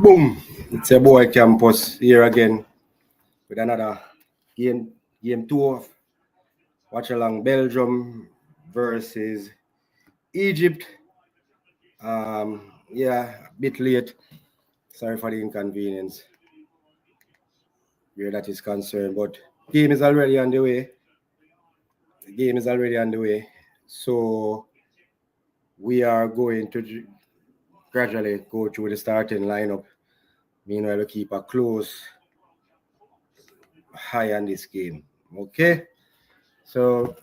Boom! It's your boy Campus here again with another game 2 of watch along Belgium versus Egypt. Yeah, a bit late. Sorry for the inconvenience where that is concerned, but game is already on the way. The game is already on the way. So we are going to gradually go through the starting lineup. Meanwhile, we keep a close eye on this game. Okay. So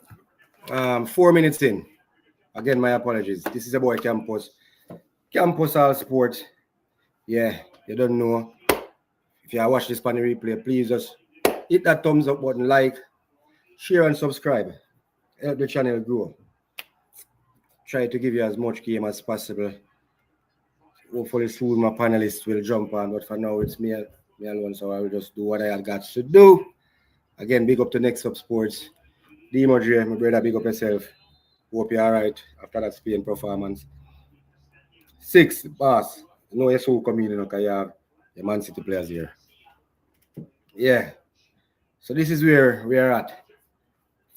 4 minutes in. Again, my apologies. This is a boy Campus. Campus All Sports. Yeah, you don't know. If you watch this on the replay, please just hit that thumbs up button, like, share and subscribe. Help the channel grow. Try to give you as much game as possible. Hopefully soon my panelists will jump on, but for now it's me alone, so I will just do what I have got to do. Again, big up to Next Up Sports. Demo Dre, my brother, big up yourself. Hope you're alright after that Spain performance. 6, boss. No, you're so coming in, because you have the Man City players here. Yeah. So this is where we are at.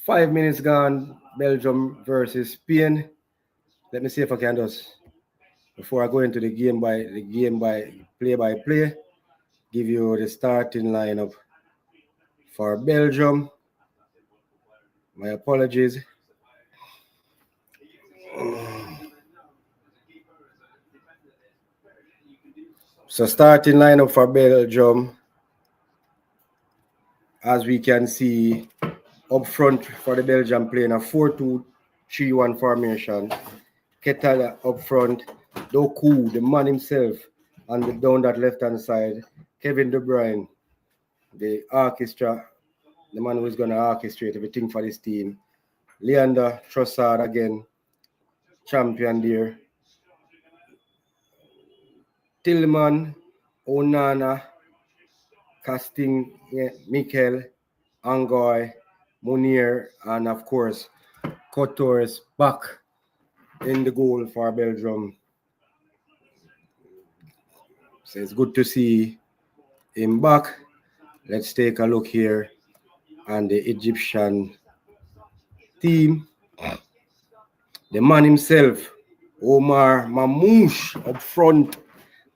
5 minutes gone. Belgium versus Spain. Let me see if I can just, before I go into the game by play, give you the starting lineup for Belgium. My apologies. So starting lineup for Belgium, as we can see up front for the Belgium playing a 4-2-3-1 formation. Ketala up front, Doku, the man himself, and down that left-hand side, Kevin De Bruyne, the orchestra, the man who's going to orchestrate everything for this team. Leander Trossard again, champion there. Tillman, Onana, Casting, Mikel, Angoy, Munir, and of course, Couture's back in the goal for Belgium. So it's good to see him back. Let's take a look here on the Egyptian team. The man himself, Omar Mamouche up front,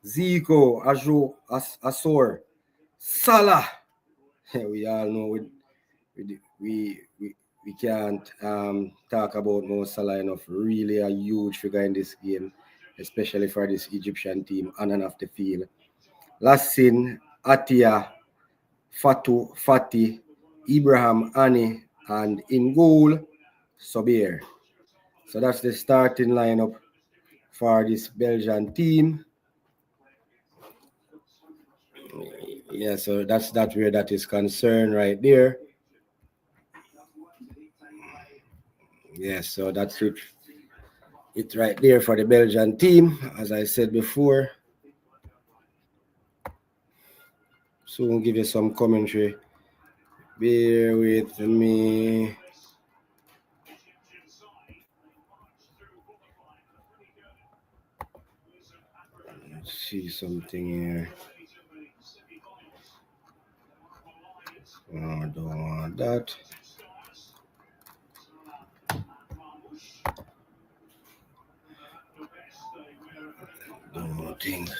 Zico, Ajo, Asor, Salah. We all know we can't talk about Mo Salah enough. Really a huge figure in this game, especially for this Egyptian team on and off the field. Lassin, Atia, Fati, Ibrahim, Ani, and in goal, Sobir. So that's the starting lineup for this Belgian team. Yeah, so that's where that is concerned right there. Yeah, so that's it. It's right there for the Belgian team, as I said before. So we'll give you some commentary. Bear with me. Let's see something here. Oh, I don't want that. Don't think.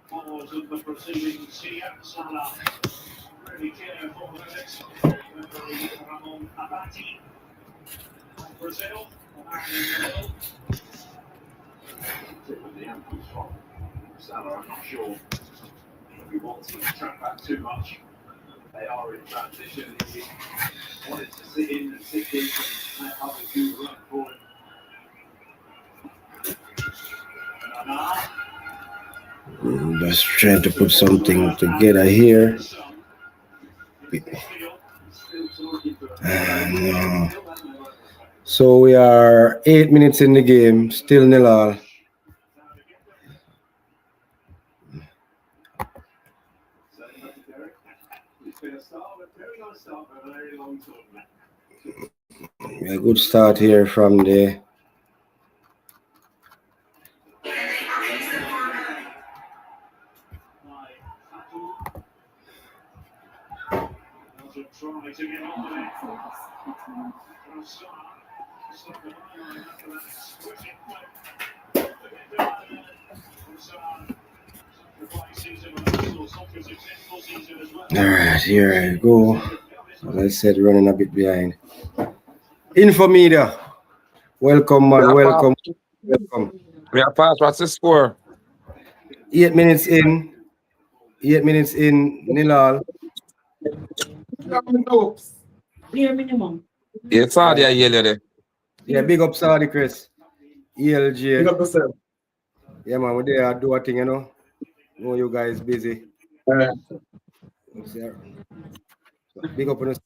Pause of the proceedings here, Salah. Really careful with it. Referee Ramon Abati. Brazil. With the ankle from Salah, I'm not sure if he wants to track back too much. They are in transition. He wanted to sit in and sit deep and let others do the work for him. Just trying to put something together here. No. So we are 8 minutes in the game, still nil all. A good start here from the Try to get on with it. all right, here I go. As I said, running a bit behind. Infomedia, welcome, man. Welcome. We are past. What's the score? 8 minutes in. 8 minutes in, nil all. It's Saudi I yell there. Yeah, big up Saudi, Chris. ELG. Big up yourself. Yeah, man, we're there, do a thing, you know. Know you guys busy. Big up on us.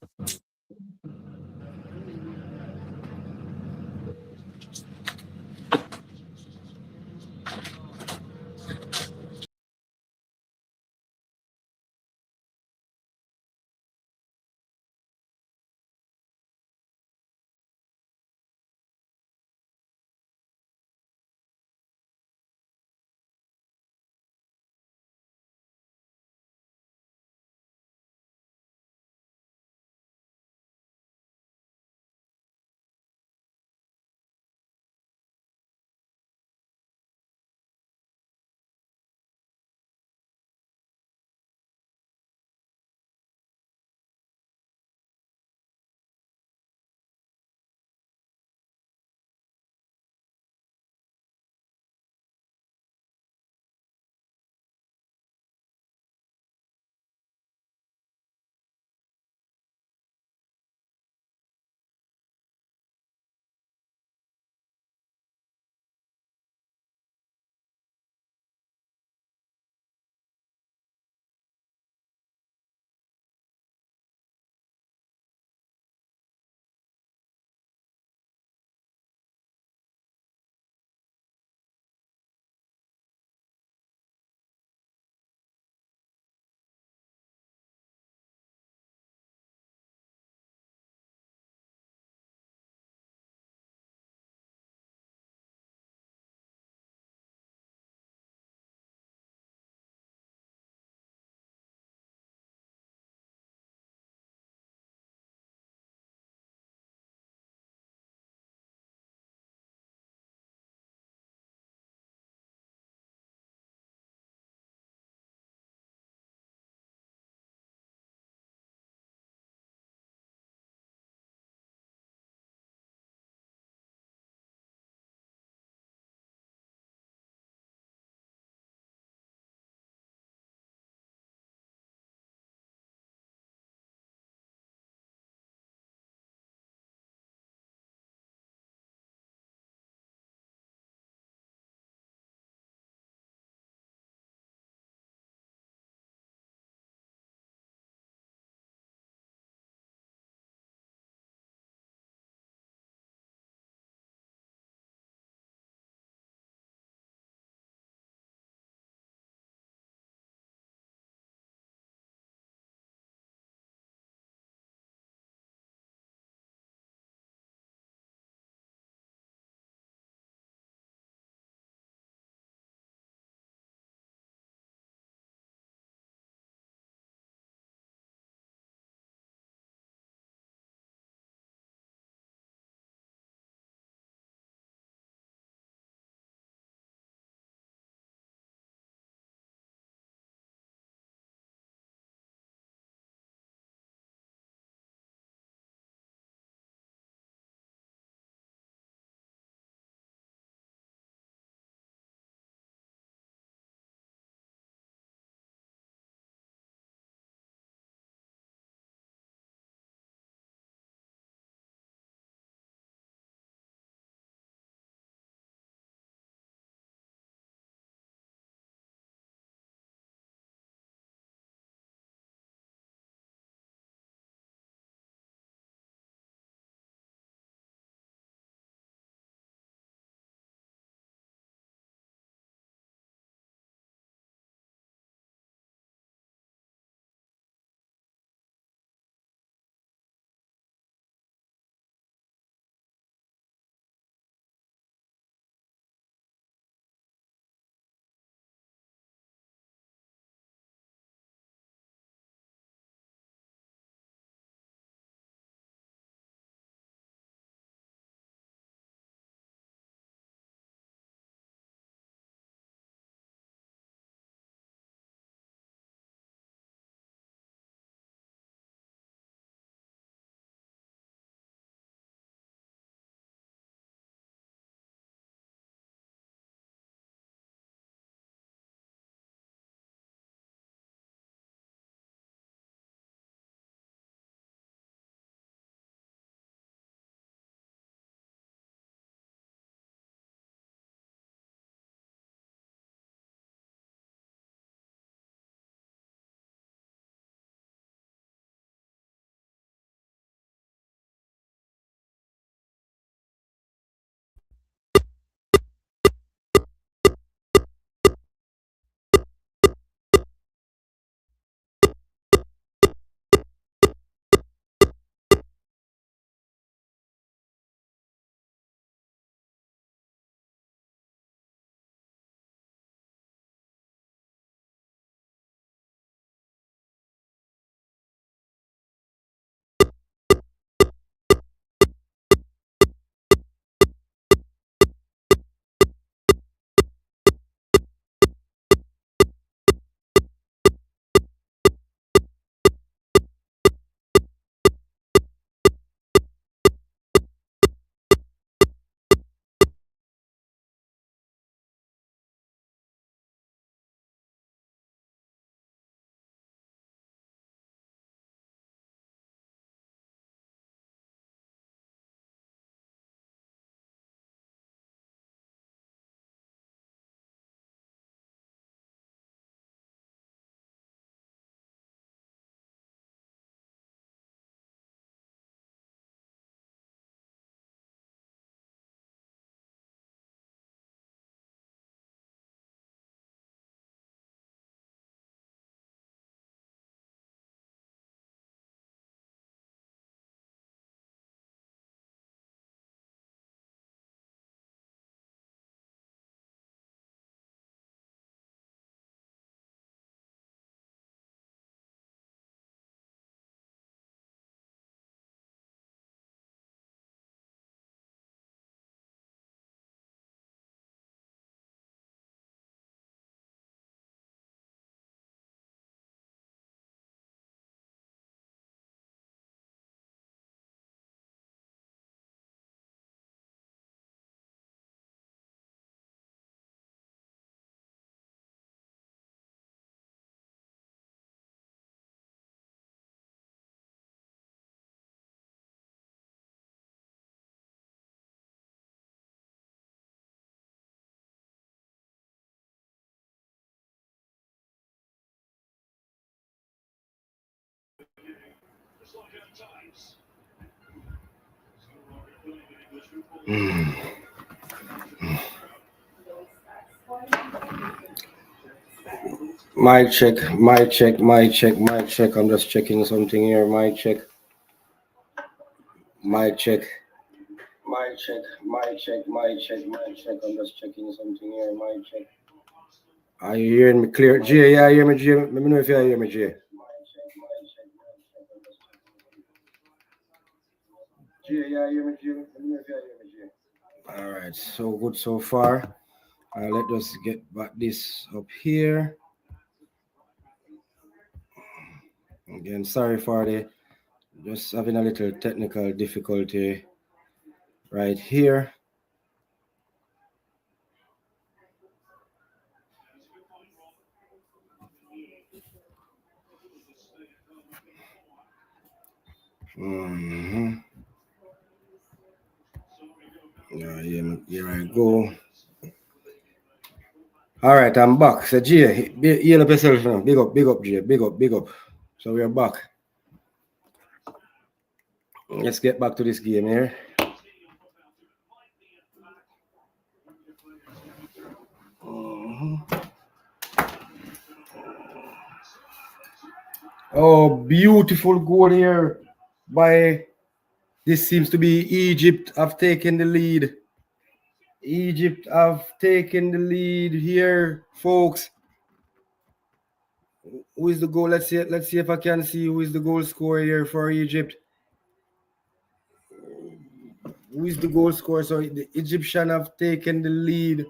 Mm. My check, my check, my check, my check. I'm just checking something here. My check, my check, my check, my check, my check, my check. I'm just checking something here. My check. Are you hearing me clear? Jay, yeah, you hear me, Jay? Let me know if you hear me, Jay. Jay, yeah, you hear me, Jay? Let me know if you hear me, Jay. All right, so good so far. Let us get back this up here. Again, sorry for the just having a little technical difficulty right here. Mm-hmm. Yeah, here I go. All right, I'm back. So, Jay, heal up yourself now. Big up, Jay. Big up, big up. So, we're back. Let's get back to this game here. Mhm. Oh, beautiful goal here by this seems to be Egypt have taken the lead. Egypt have taken the lead here, folks. Who is the goal? Let's see if I can see who is the goal scorer here for Egypt. Who is the goal scorer? So the Egyptian have taken the lead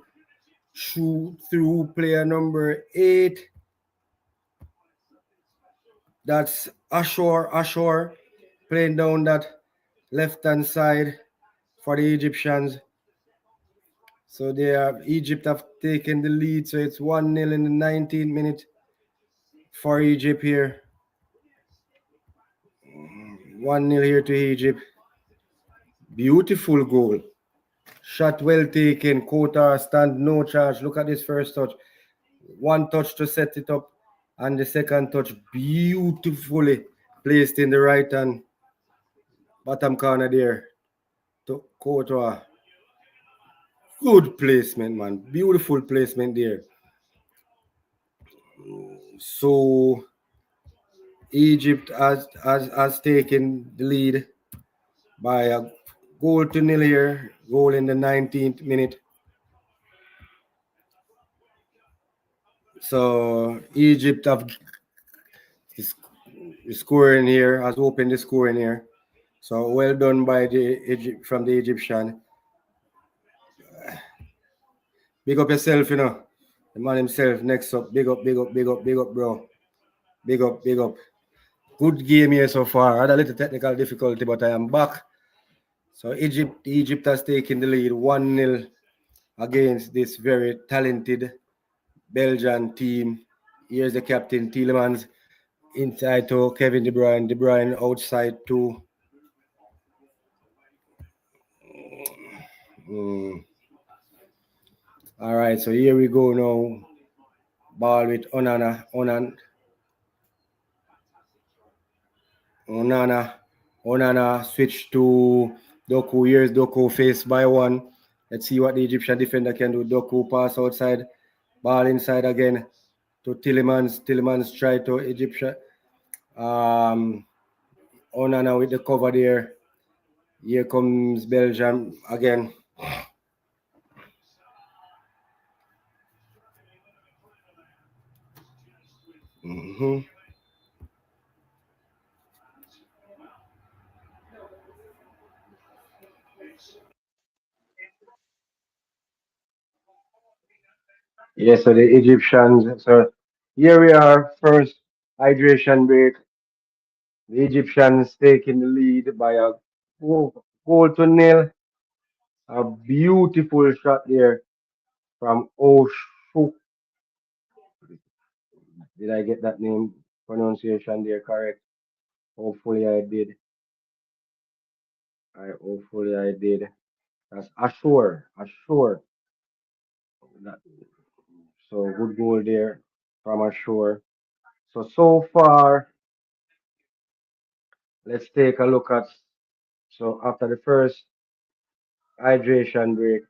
through player number 8. That's Ashore playing down that left hand side for the Egyptians. So Egypt have taken the lead. So it's 1-0 in the 19th minute for Egypt here. 1-0 here to Egypt. Beautiful goal. Shot well taken. Qatar stand no charge. Look at this first touch. One touch to set it up. And the second touch beautifully placed in the right hand bottom corner there to Qatar. Good placement, man. Beautiful placement there. So Egypt has taken the lead by a goal to nil here. Goal in the 19th minute. So Egypt have scoring here, has opened the scoring here. So well done by from the Egyptian. Big up yourself, you know. The man himself next up. Big up, big up, big up, big up, bro. Big up, big up. Good game here so far. I had a little technical difficulty, but I am back. So Egypt has taken the lead 1-0 against this very talented Belgian team. Here's the captain Tielemans inside to Kevin De Bruyne. De Bruyne outside to All right, so here we go now. Ball with Onana switch to Doku. Here's Doku faced by one. Let's see what the Egyptian defender can do. Doku pass outside. Ball inside again to Tillemans. Tillemans try to Egyptian. Onana with the cover there. Here comes Belgium again. Mm-hmm. Yes, so the Egyptians. So here we are, first hydration break. The Egyptians taking the lead by a goal to nil. A beautiful shot there from Oshu. Did I get that name pronunciation there correct? Hopefully I did. Hopefully I did. That's Ashore. Ashore. That, so good goal there from Ashore. So far Let's take a look at, so after the first hydration break,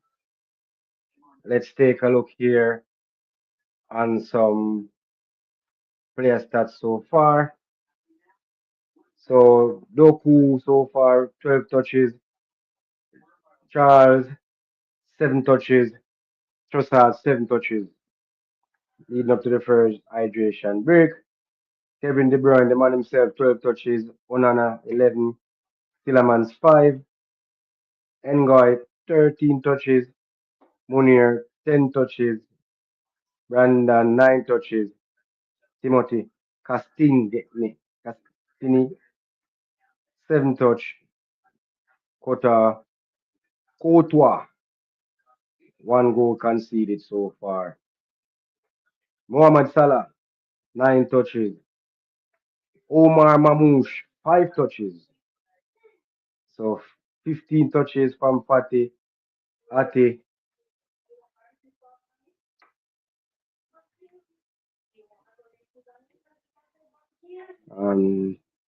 let's take a look here on some player stats so far. So Doku so far 12 touches, Charles 7 touches, Trossard 7 touches, leading up to the first hydration break. Kevin De Bruyne, the man himself, 12 touches, Onana 11, Tillemans 5, Ngoy 13 touches, Munir 10 touches, Brandon 9 touches, Timothy Castini 7 touch, Kota Courtois 1 goal conceded so far. Mohamed Salah 9 touches, Omar Mamouche 5 touches, so 15 touches from Fatih Ate,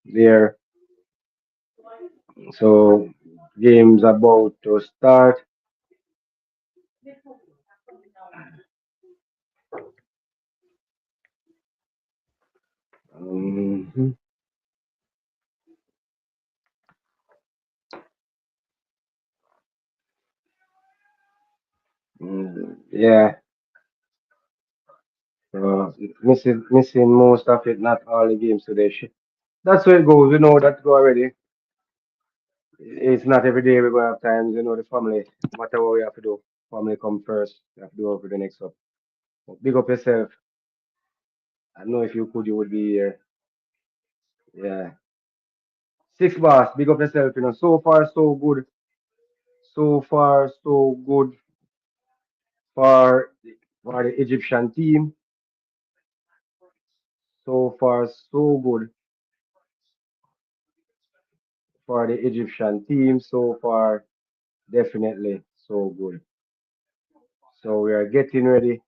there. So game's about to start. Mhm. Yeah, so missing most of it, not all the games today. That's where it goes. We know that go already. It's not every day we're gonna have times, the family, no matter what we have to do, family come first. You have to do over the next up. Big up yourself. I know if you could, you would be here. Yeah. Six bars, big up yourself, So far, so good. So far, so good for for the Egyptian team. So far, so good for the Egyptian team. So far, definitely so good. So we are getting ready.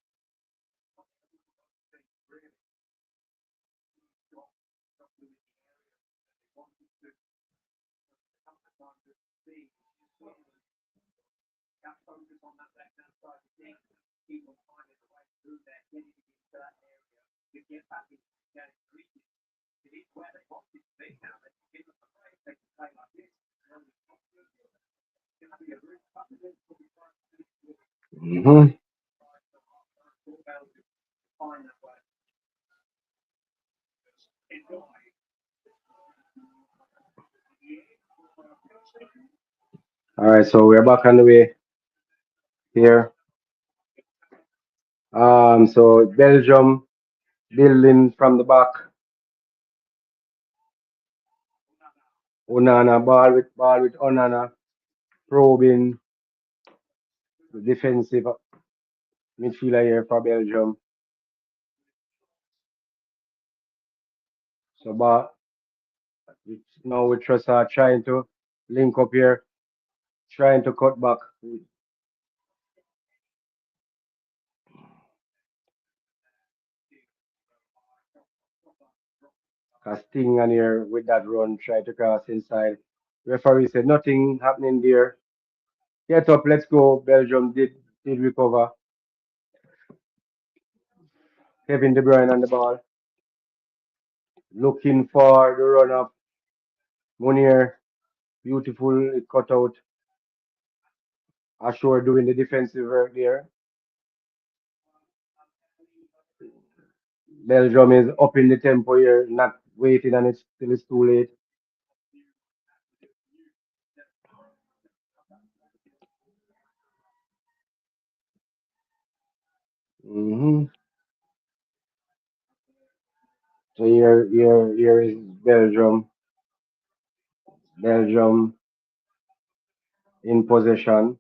Hmm. All right, so we're back on the way here. So Belgium building from the back. Onana ball with Onana probing the defensive midfielder here for Belgium. So but now with Trossard trying to link up here, trying to cut back. Casting here with that run, try to cross inside. Referee said nothing happening there. Get up, let's go. Belgium did recover. Kevin De Bruyne on the ball. Looking for the run up. Munir, beautiful cut out. Ashore doing the defensive work there. Belgium is up in the tempo here, not waiting and it's till it's too late. Hmm. So here is Belgium. Belgium in possession.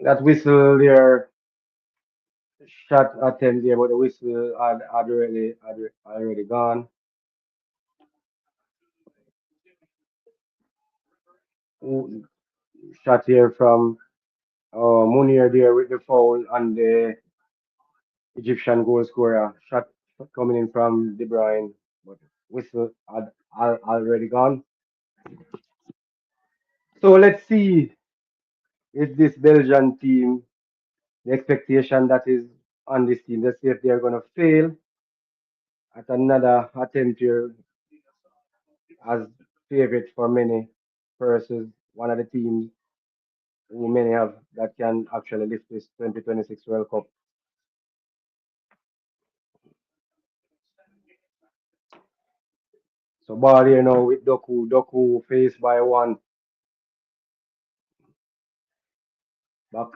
That whistle there, shot attempt there, but the whistle had already gone. Who shot here from Munir there with the foul and the Egyptian goal scorer. Shot coming in from De Bruyne, but whistle already gone. So let's see if this Belgian team, the expectation that is on this team, let's see if they're going to fail at another attempt here as favorite for many versus one of the teams who many have that can actually lift this 2026 World Cup. So ball here now with Doku. Doku faced by one back.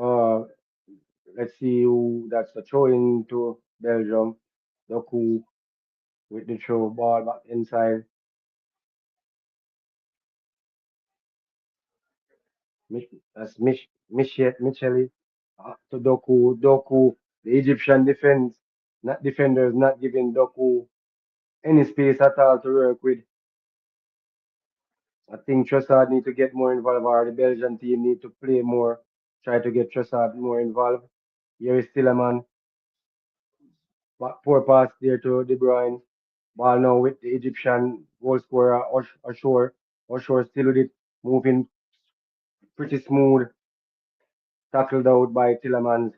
Uh, let's see who that's the throw into Belgium. Doku with the throw ball back inside. That's Micheli to Doku. Doku, the Egyptian defense, not defenders, not giving Doku any space at all to work with. I think Trossard need to get more involved, or the Belgian team need to play more, try to get Trossard more involved. Here is still a man. Poor pass there to De Bruyne. Ball now with the Egyptian goal scorer Ashore. Ashore still with it, moving pretty smooth, tackled out by Tillemans.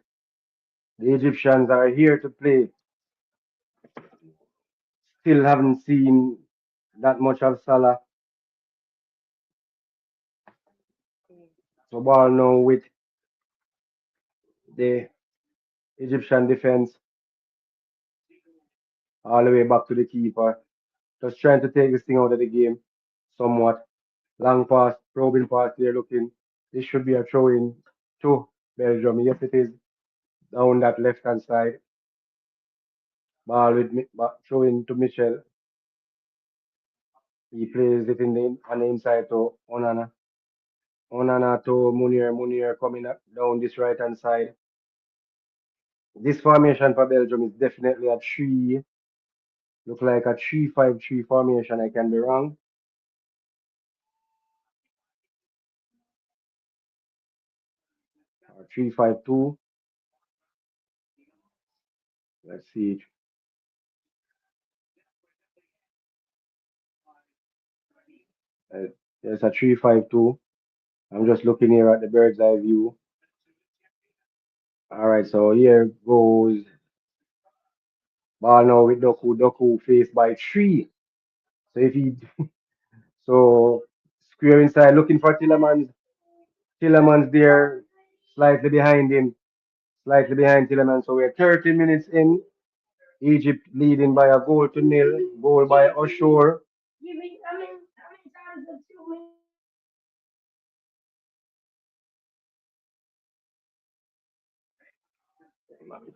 The Egyptians are here to play. Still haven't seen that much of Salah. So ball now with the Egyptian defense all the way back to the keeper. Just trying to take this thing out of the game somewhat. Long pass, probing pass there looking. This should be a throw in to Belgium. Yes, it is down that left hand side. Ball with throw in to Michel. He plays it in on the inside to Onana. Onana to Munir. Munir coming up down this right hand side. This formation for Belgium is definitely a three. Look like a 3-5-3 formation. I can be wrong. Or 3-5-2. Let's see. Uh, there's a 3-5-2. I'm just looking here at the bird's eye view. All right, so here goes ball now with Doku. Doku faced by three. So if he so square inside looking for Tillemans. Tillemans there slightly behind him. Slightly behind Tillemans. So we're 30 minutes in. Egypt leading by a goal to nil. Goal by Oshore.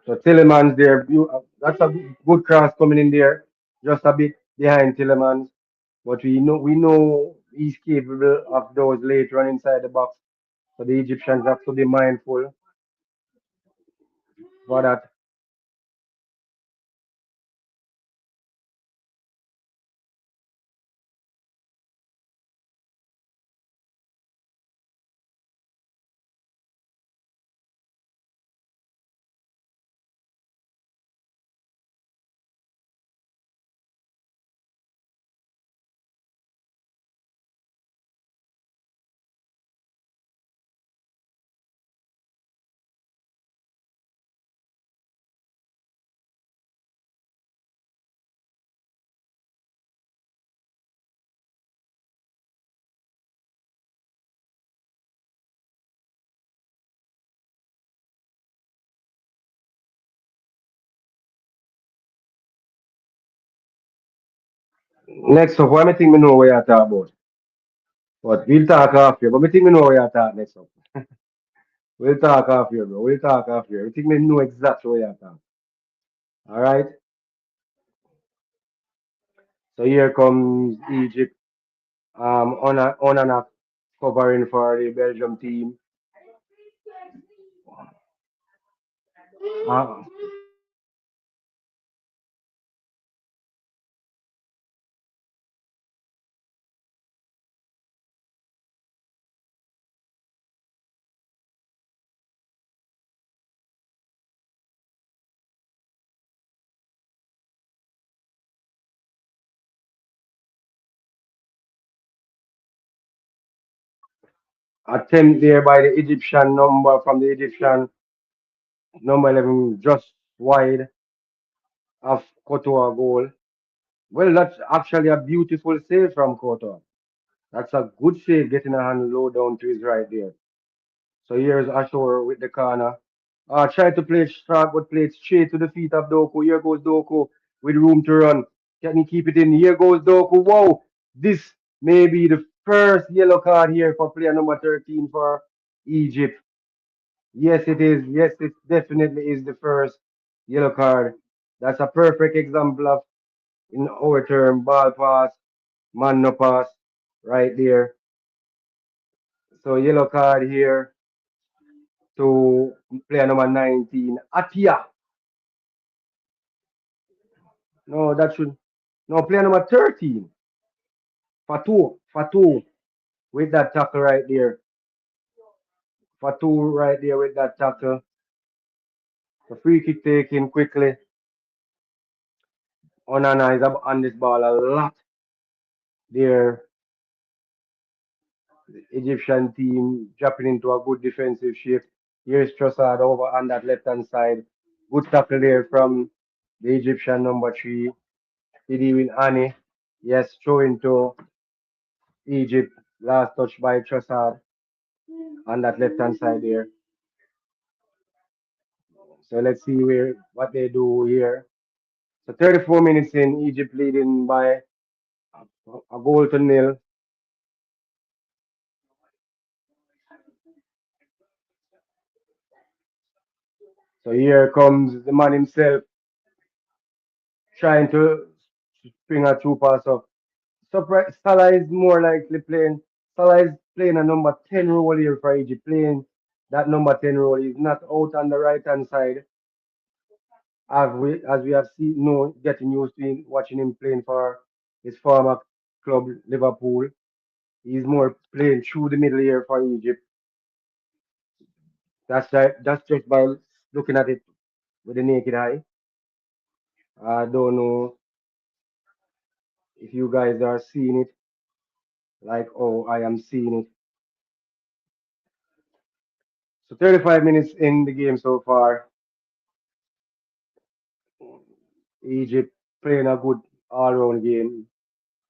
So Tillemans there. That's a good cross coming in there. Just a bit behind Tillemans. But we know he's capable of those late run inside the box. So the Egyptians have to be mindful for that. Next up, what I think we know what you're talking about. But we'll talk after. But I think we know what you're talking next up. We'll talk after, bro. We'll talk after. I think we know exactly what you're talking. All right. So here comes Egypt. On and up covering for the Belgium team. Uh, Attempt there by the Egyptian number from the Egyptian number 11 just wide of Kotoa goal. Well, that's actually a beautiful save from Kotoa. That's a good save getting a hand low down to his right there. So here's Ashore with the corner. Try to play it strong, but play it straight to the feet of Doku. Here goes Doku with room to run. Can he keep it in? Here goes Doku. Wow! This may be the first yellow card here for player number 13 for Egypt. Yes, it is. Yes, it definitely is the first yellow card. That's a perfect example of, in our term, ball pass, man no pass, right there. So yellow card here to player number 19, Atia. No, that should. No, player number 13, Fatu. Fatu with that tackle right there. Fatu right there with that tackle. The free kick taken quickly. Onana is up on this ball a lot there. The Egyptian team dropping into a good defensive shift. Here's Trossard over on that left hand side. Good tackle there from the Egyptian number 3. Did win Annie? Yes, throw into Egypt. Last touch by Trossard on that left hand side there. So let's see where what they do here. So 34 minutes in, Egypt leading by a goal to nil. So here comes the man himself trying to spring a true pass up. Surprise, Salah is more likely playing. Salah is playing a number 10 role here for Egypt, playing that number 10 role. He's not out on the right hand side. As we have seen, no, getting used to watching him playing for his former club, Liverpool. He's more playing through the middle here for Egypt. That's right. That's just by looking at it with the naked eye. I don't know if you guys are seeing it like oh I am seeing it. So 35 minutes in the game so far. Egypt playing a good all-round game,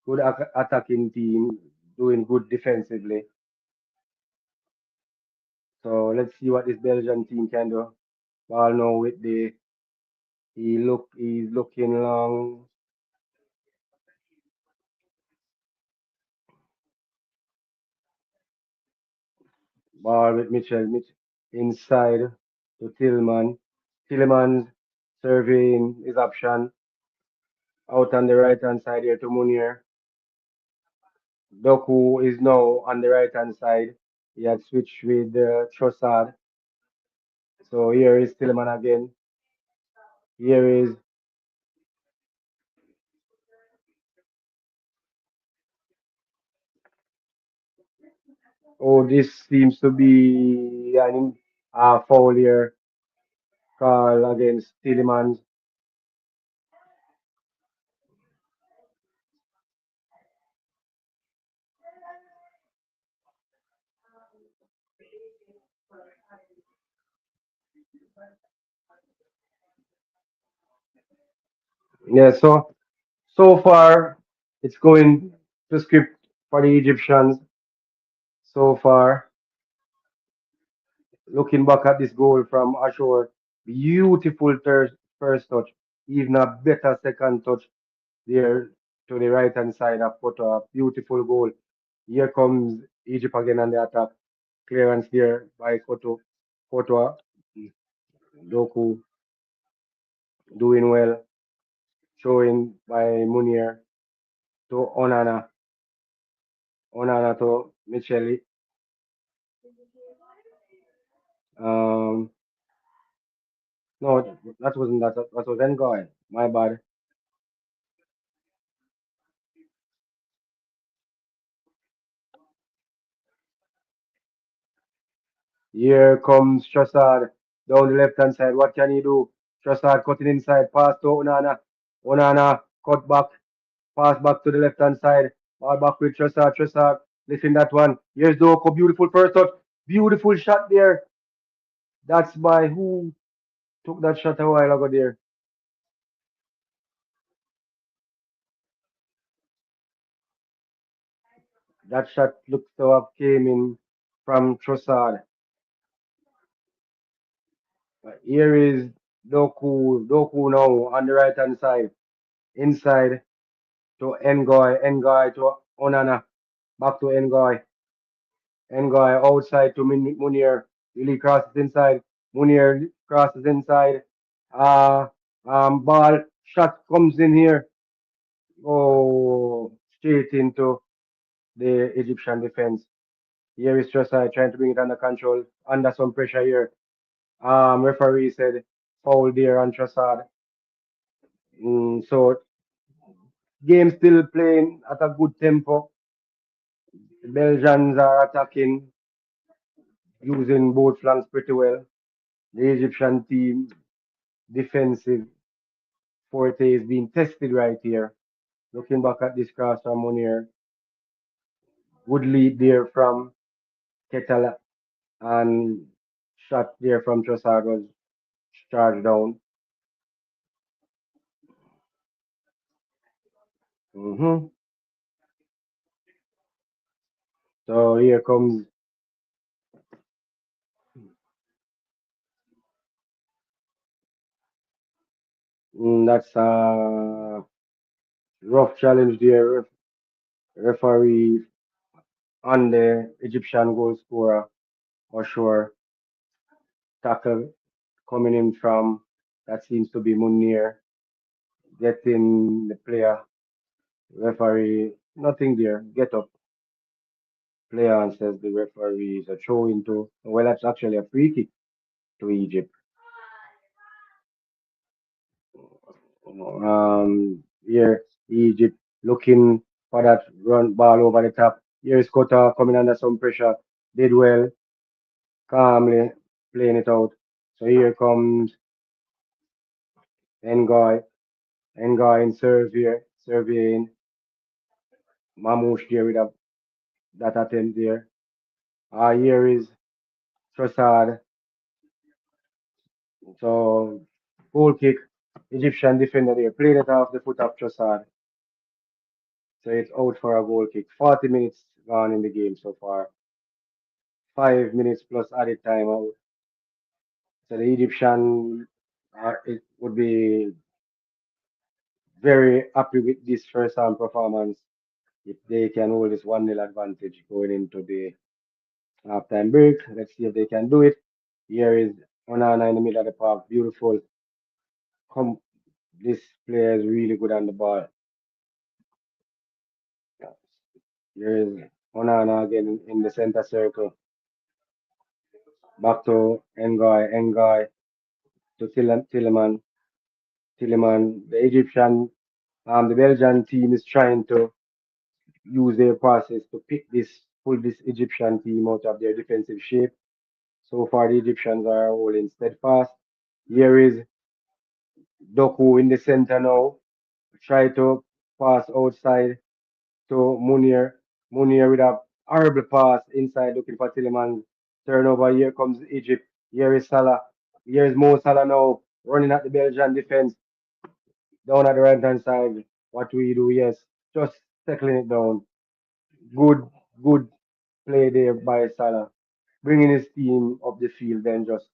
good attacking team, doing good defensively. So let's see what this Belgian team can do. Ball now with the he's looking long. Ball with Mitchell inside to Tillman. Tillman surveying his option out on the right hand side here to Munir. Doku is now on the right hand side. He had switched with Trossard. So here is Tillman again. Here is oh this seems to be an foul here call against Tillman. Yeah, so far it's going to script for the Egyptians so far. Looking back at this goal from Ashore, beautiful first touch, even a better second touch there to the right hand side of Qatar. Beautiful goal. Here comes Egypt again on the attack. Clearance there by Koto. Doku doing well. Showing by Munir to Onana. Onana to Micheli. Um, no, that wasn't that. That was Engoy. My bad. Here comes Trossard down the left hand side. What can he do? Trossard cutting inside. Pass to Onana. Onana cut back. Pass back to the left hand side. Ball back with Trossard. Trossard Listen that one. Here's Doko. Beautiful first touch. Beautiful shot there. That's by who took that shot a while ago there. That shot looks to have came in from Trossard. Here is Doku. Doku now on the right hand side. Inside to Ngoy. Ngoy to Onana. Back to Ngoy. Ngoy outside to Munir. Really crosses inside. Munir crosses inside. Uh, ball shot comes in here. Oh, straight into the Egyptian defense. Here is Trossard trying to bring it under control. Under some pressure here. Referee said foul there on Trossard. So game still playing at a good tempo. The Belgians are attacking using both flanks pretty well. The Egyptian team defensive forte is being tested right here. Looking back at this cross from Munir, good lead there from Ketala and shot there from Trossard was charged down. hmm So here comes that's a rough challenge there. Referee on the Egyptian goal scorer for sure. Tackle coming in from that seems to be Munir getting the player. Referee nothing there. Get up. Player and says the referee is a throw into. Well, that's actually a free kick to Egypt. Here Egypt looking for that run ball over the top. Here is Kota coming under some pressure. Did well, calmly playing it out. So here comes Ngoy. Ngoy in serve here, surveying Mamouche there with that attempt there. Here is Trossard. So goal kick. Egyptian defender there played it off the foot of Trossard. So it's out for a goal kick. 40 minutes gone in the game so far. 5 minutes plus added time out. So the Egyptian it would be very happy with this first round performance if they can hold this 1-0 advantage going into the halftime break. Let's see if they can do it. Here is Onana in the middle of the park. Beautiful. Come, this player is really good on the ball. Here is Onana again in the center circle. Back to Ngoy. Ngoy to Tilleman. Tilleman. The Belgian team is trying to use their passes to pull this Egyptian team out of their defensive shape. So far, the Egyptians are holding steadfast. Here is Doku in the center now. Try to pass outside to Munir. Munir with a horrible pass inside looking for Tillemans. Turnover. Here comes Egypt. Here is Salah. Here is Mo Salah now running at the Belgian defense down at the right hand side. What do we do? Yes, just settling it down. Good, good play there by Salah. Bringing his team up the field, then just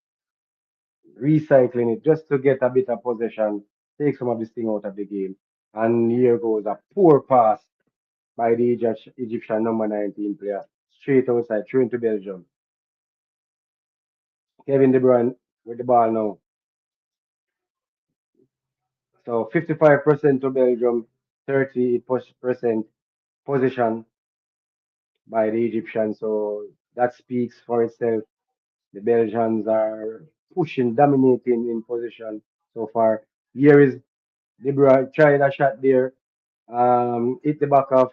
recycling it just to get a bit of possession, take some of this thing out of the game. And here goes a poor pass by the Egyptian number 19 player. Straight outside, through into Belgium. Kevin De Bruyne with the ball now. So 55% to Belgium, 30% possession by the Egyptians. So that speaks for itself. The Belgians are pushing, dominating in position so far. Here is De Bruyne trying a shot there. Hit the back of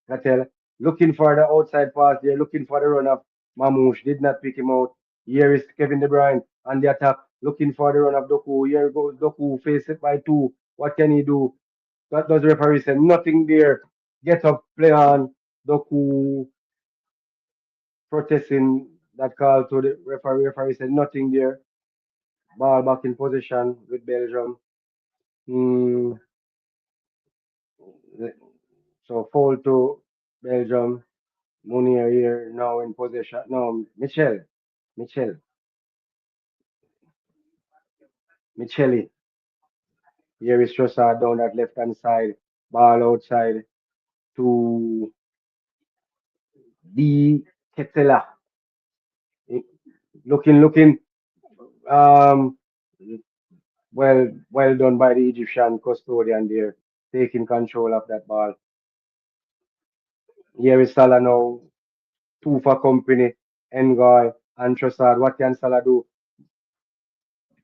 Gattel. Looking for the outside pass there, looking for the run of Mamouche. Did not pick him out. Here is Kevin De Bruyne on the attack, looking for the run of Doku. Here goes Doku, face it by two. What can he do? What does the referee say? Nothing there. Get up, play on. Doku protesting that call to the referee. Referee said nothing there. Ball back in position with Belgium. Mm, so foul to Belgium. Munier here now in possession. No, Michel, Micheli. Here is Trossard down that left hand side. Ball outside to D. Ketela. Looking. Um, well done by the Egyptian custodian there, taking control of that ball. Here is Salah now, two for company, Ngoy and Trossard. What can Salah do?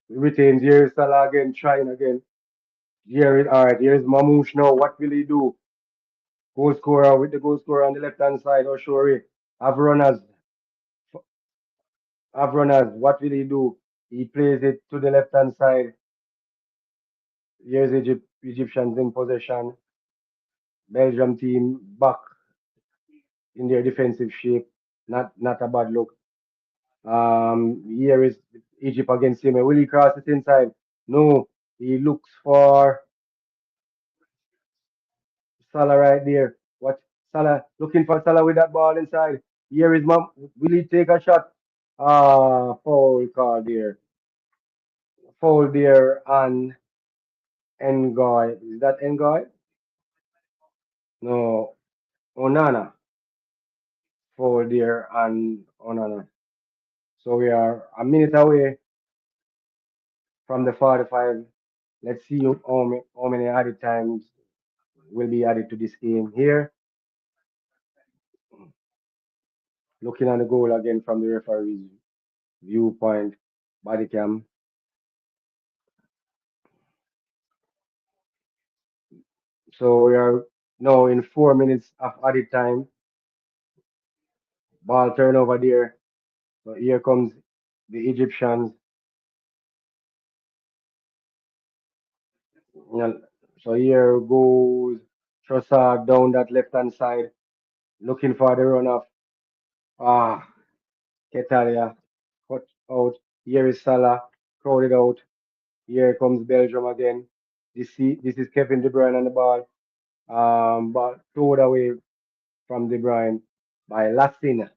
Retains. Here is Salah again, trying again. Alright, here is Mamouche now. What will he do? Goal scorer with the goal scorer on the left hand side, Oshori. Have runners. Have runners. What will he do? He plays it to the left hand side. Here's Egyptians in possession. Belgium team back in their defensive shape. Not a bad look. Here is Egypt against him. Will he cross it inside? No. He looks for Salah right there. What Salah looking for Salah with that ball inside. Here is Mom. Will he take a shot? Foul call there. Foul there on Ngoy. Is that Ngoy? No. Onana. Foul there on Onana. So we are a minute away from the 45. Let's see how many added times will be added to this game here. Looking at the goal again from the referee's viewpoint, body cam. So we are now in 4 minutes of added time. Ball turnover there. So here comes the Egyptians. So here goes Trossard down that left hand side, looking for the runoff. Ketalia cut out. Here is Salah, crowded out. Here comes Belgium again. This is Kevin De Bruyne on the ball. But thrown away from De Bruyne by Lassina.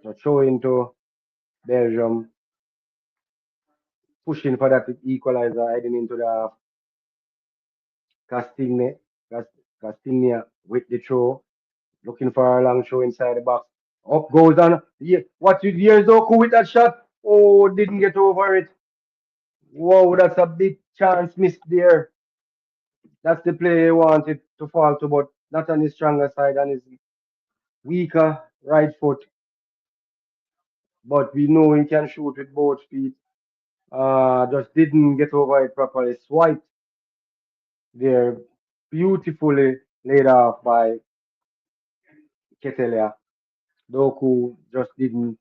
So throw into Belgium, pushing for that equalizer, heading into the Castigne, Castigne with the throw, looking for a long throw inside the box. Up goes on. Yeah, what you hear Zoku with that shot? Oh, didn't get over it. Whoa, that's a big chance missed there. That's the play he wanted to fall to, but not on his stronger side, on his weaker right foot. But we know he can shoot with both feet. Just didn't get over it properly. Swiped there, beautifully laid off by Ketelia. Doku just didn't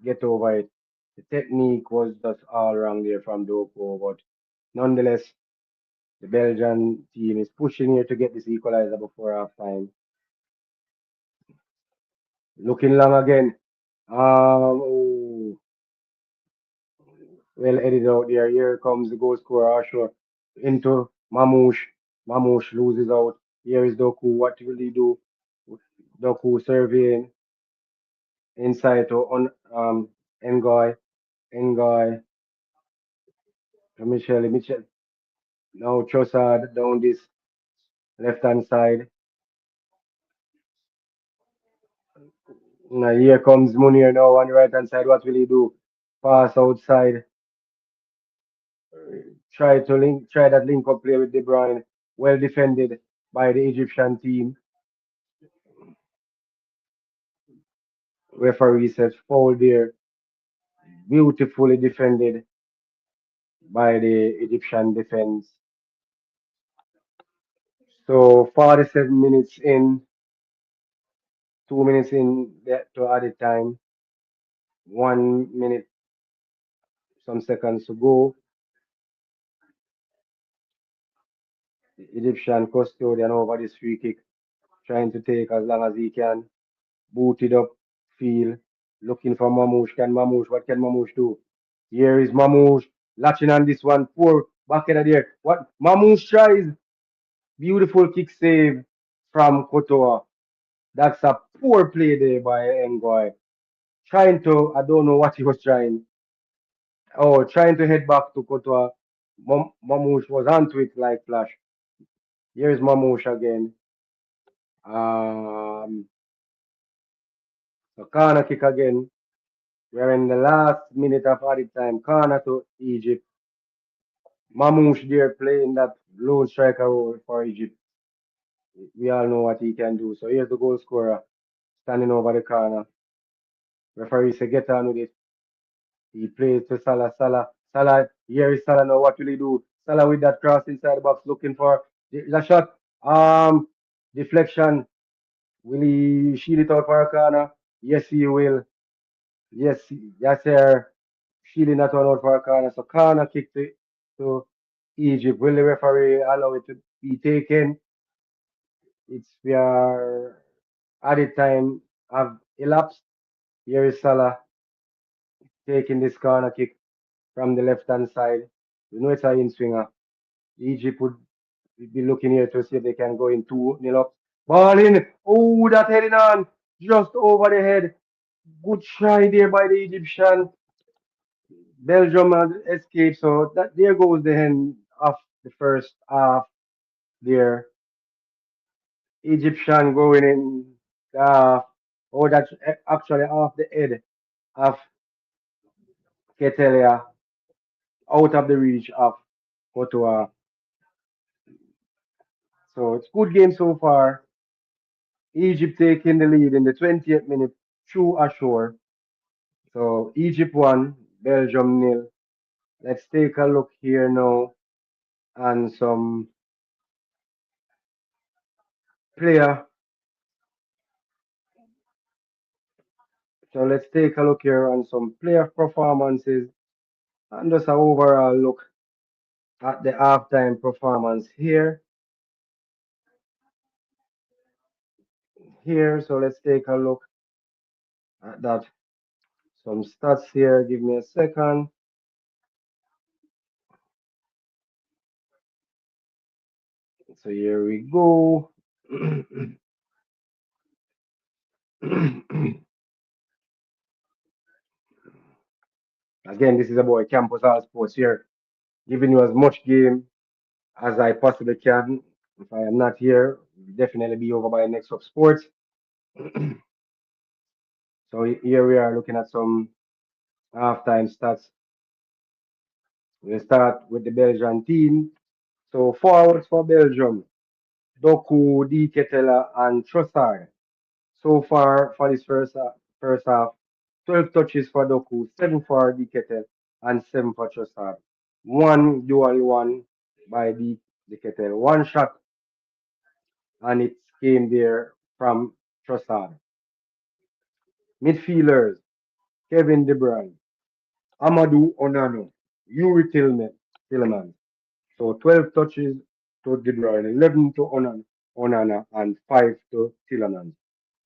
get over it. The technique was just all wrong there from Doku, but nonetheless, the Belgian team is pushing here to get this equalizer before halftime. Looking long again. Oh, well edited out there. Here comes the goal scorer, Ashur, into Mamouche. Mamouche loses out. Here is Doku. What will he do? Doku surveying inside to Ngoy. Ngoy to Michel. Now Trossard down this left hand side. Now here comes Munir now on the right hand side. What will he do? Pass outside. Try that link up play with De Bruyne. Well defended by the Egyptian team. Referee says foul there. Beautifully defended by the Egyptian defense. So 47 minutes in, 2 minutes in to added time, 1 minute, some seconds to go. The Egyptian custodian over this free kick, trying to take as long as he can. Boot it up, feel, looking for Mamouche. What can Mamouche do? Here is Mamouche, latching on this one, poor back in there. What Mamouche tries, beautiful kick save from Kotoa. That's a poor play there by Ngoy. Trying to, I don't know what he was trying. Oh, trying to head back to Kotoa. Mamouche was onto it like flash. Here's Mamouche again. Um, so corner kick again. We're in the last minute of added time. Corner to Egypt. Mamouche there playing that lone striker role for Egypt. We all know what he can do. So here's the goal scorer standing over the corner. Referee say get on with it. He plays to Salah. Salah. Here is Salah now. What will he do? Salah with that cross inside the box looking for the shot. Deflection. Will he shield it out for a corner? Yes, he will. Yes, sir. Shielding that one out for a corner. So corner kick to Egypt. Will the referee allow it to be taken? We are added time have elapsed. Here is Salah taking this corner kick from the left hand side. You know it's a in swinger. Egypt would be looking here to see if they can go in 2-0 up. Ball in. Oh, that heading on. Just over the head. Good try there by the Egyptian. Belgium has escaped. So that there goes the end of the first half there. Egyptian going in. That's actually off the head of Ketelia, out of the reach of Kotoa. So it's good game so far. Egypt taking the lead in the 20th minute through ashore. So Egypt won, Belgium nil. Let's take a look here now and some player. So let's take a look here on some player performances and just an overall look at the halftime performance here. So let's take a look at that. Some stats here. Give me a second. So here we go. Again, this is a boy Campus All Sports here, giving you as much game as I possibly can. If I am not here, will definitely be over by next up sports. So here we are looking at some halftime stats. We'll start with the Belgian team. So forwards for Belgium, Doku, D. Ketela, and Trossard. So far for this first half, 12 touches for Doku, 7 for D. Ketel, and 7 for Trossard. One dual one by D. Ketel. One shot, and it came there from Trossard. Midfielders, Kevin De Bruyne, Amadou Onano, Yuri Tillman. So 12 touches to De Bruyne, 11 to Onana, and 5 to Tillman.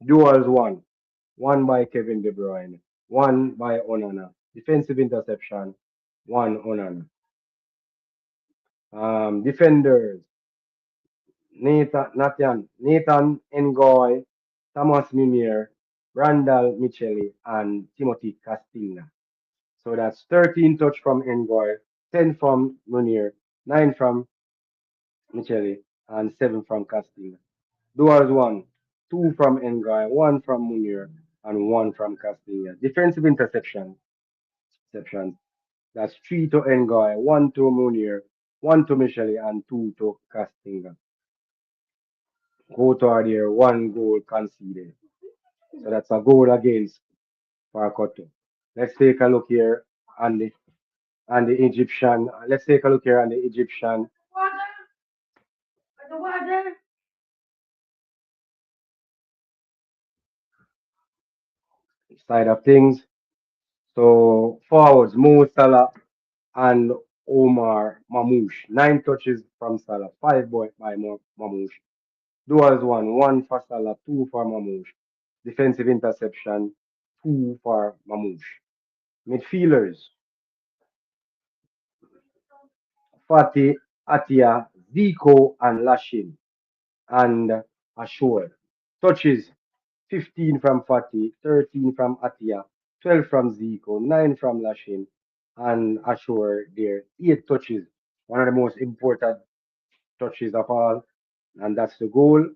Duels one. One by Kevin De Bruyne, one by Onana. Defensive interception, one Onana. Defenders, Nathan Ngoy, Thomas Minier, Randall Micheli, and Timothy Castilla. So that's 13 touch from Ngoy, 10 from Munir, 9 from Micheli, and 7 from Castilla. Duars one, 2 from Ngoy, 1 from Munir, and 1 from Castilla. Defensive interceptions. That's 3 to Ngoy, 1 to Munir, 1 to Micheli, and 2 to Castilla. Go to there, 1 goal conceded. So that's a goal against Parkoto. Let's take a look here on the Egyptian. Let's take a look here on the Egyptian side of things. So forwards, Mo Salah and Omar Mamouche. 9 touches from Salah, 5 by Mamouche. Duels one for Salah, two for Mamouche. Defensive interception, two for Mamouche. Midfielders, Fatih, Atia, Zico, and Lashin, and Ashore. Touches, 15 from Fatih, 13 from Atia, 12 from Zico, 9 from Lashin, and Ashore there. 8 touches, one of the most important touches of all, and that's the goal.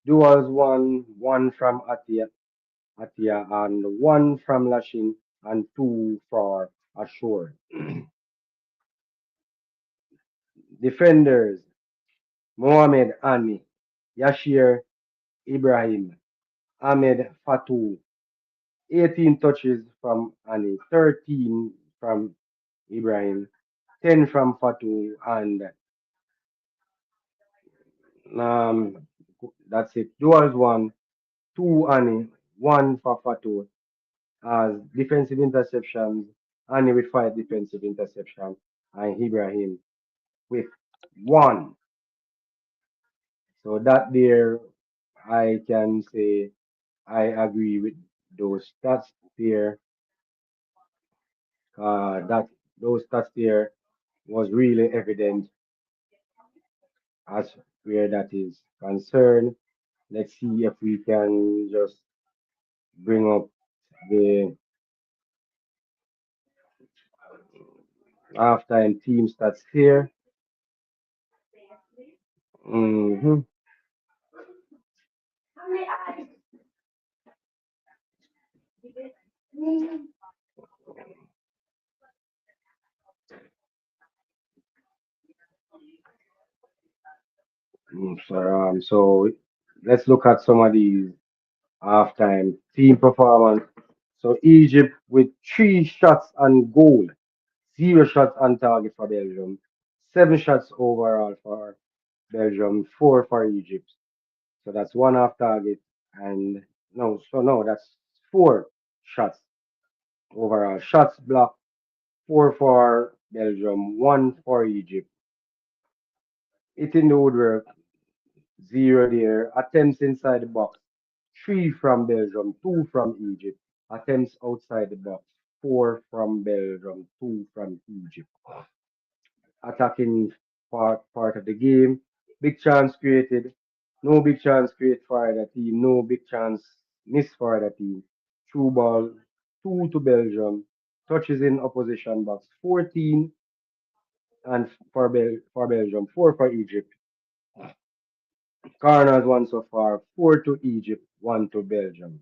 Duels one from Atia, and one from Lashin, and two for Ashore. Defenders, Mohamed Ani, Yashir Ibrahim, Ahmed Fatou, 18 touches from Ani, 13 from Ibrahim, 10 from Fatou, and um, that's it. Duels two Ani, one for Fatou, as defensive interceptions, Ani with 5 defensive interceptions, and Ibrahim with one. So that there, I can say I agree with those stats there. That those stats there was really evident as where that is concerned. Let's see if we can just bring up the halftime team stats here. hmm so let's look at some of these halftime team performance. So Egypt with 3 shots on goal, 0 shots on target for Belgium, 7 shots overall for Belgium, four for Egypt. So that's one off target, and no, that's 4 shots overall. Shots blocked, four for Belgium, one for Egypt. Hitting the woodwork, zero there. Attempts inside the box, 3 from Belgium, 2 from Egypt. Attempts outside the box, 4 from Belgium, 2 from Egypt. Attacking part of the game. Big chance created. No big chance created for the team. No big chance missed for the team. Through ball, 2 to Belgium. Touches in opposition box, 14, and for Belgium, 4 for Egypt. Corners one so far, 4 to Egypt, 1 to Belgium.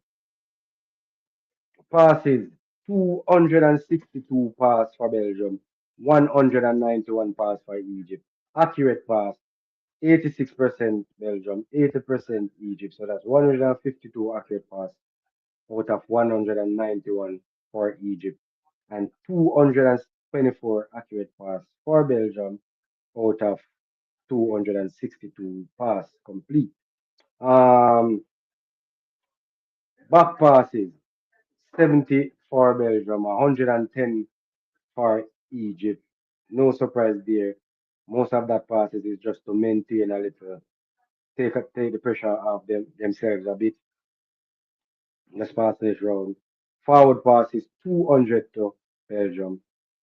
Passes, 262 pass for Belgium, 191 pass for Egypt. Accurate pass, 86% Belgium, 80% Egypt. So that's 152 accurate pass out of 191 for Egypt, and 224 accurate pass for Belgium out of 262 pass complete. Um, Back passes, 70 for Belgium, 110 for Egypt. No surprise there. Most of that passes is just to maintain a little, take the pressure off themselves a bit. Let's pass this round. Forward pass is 200 to Belgium.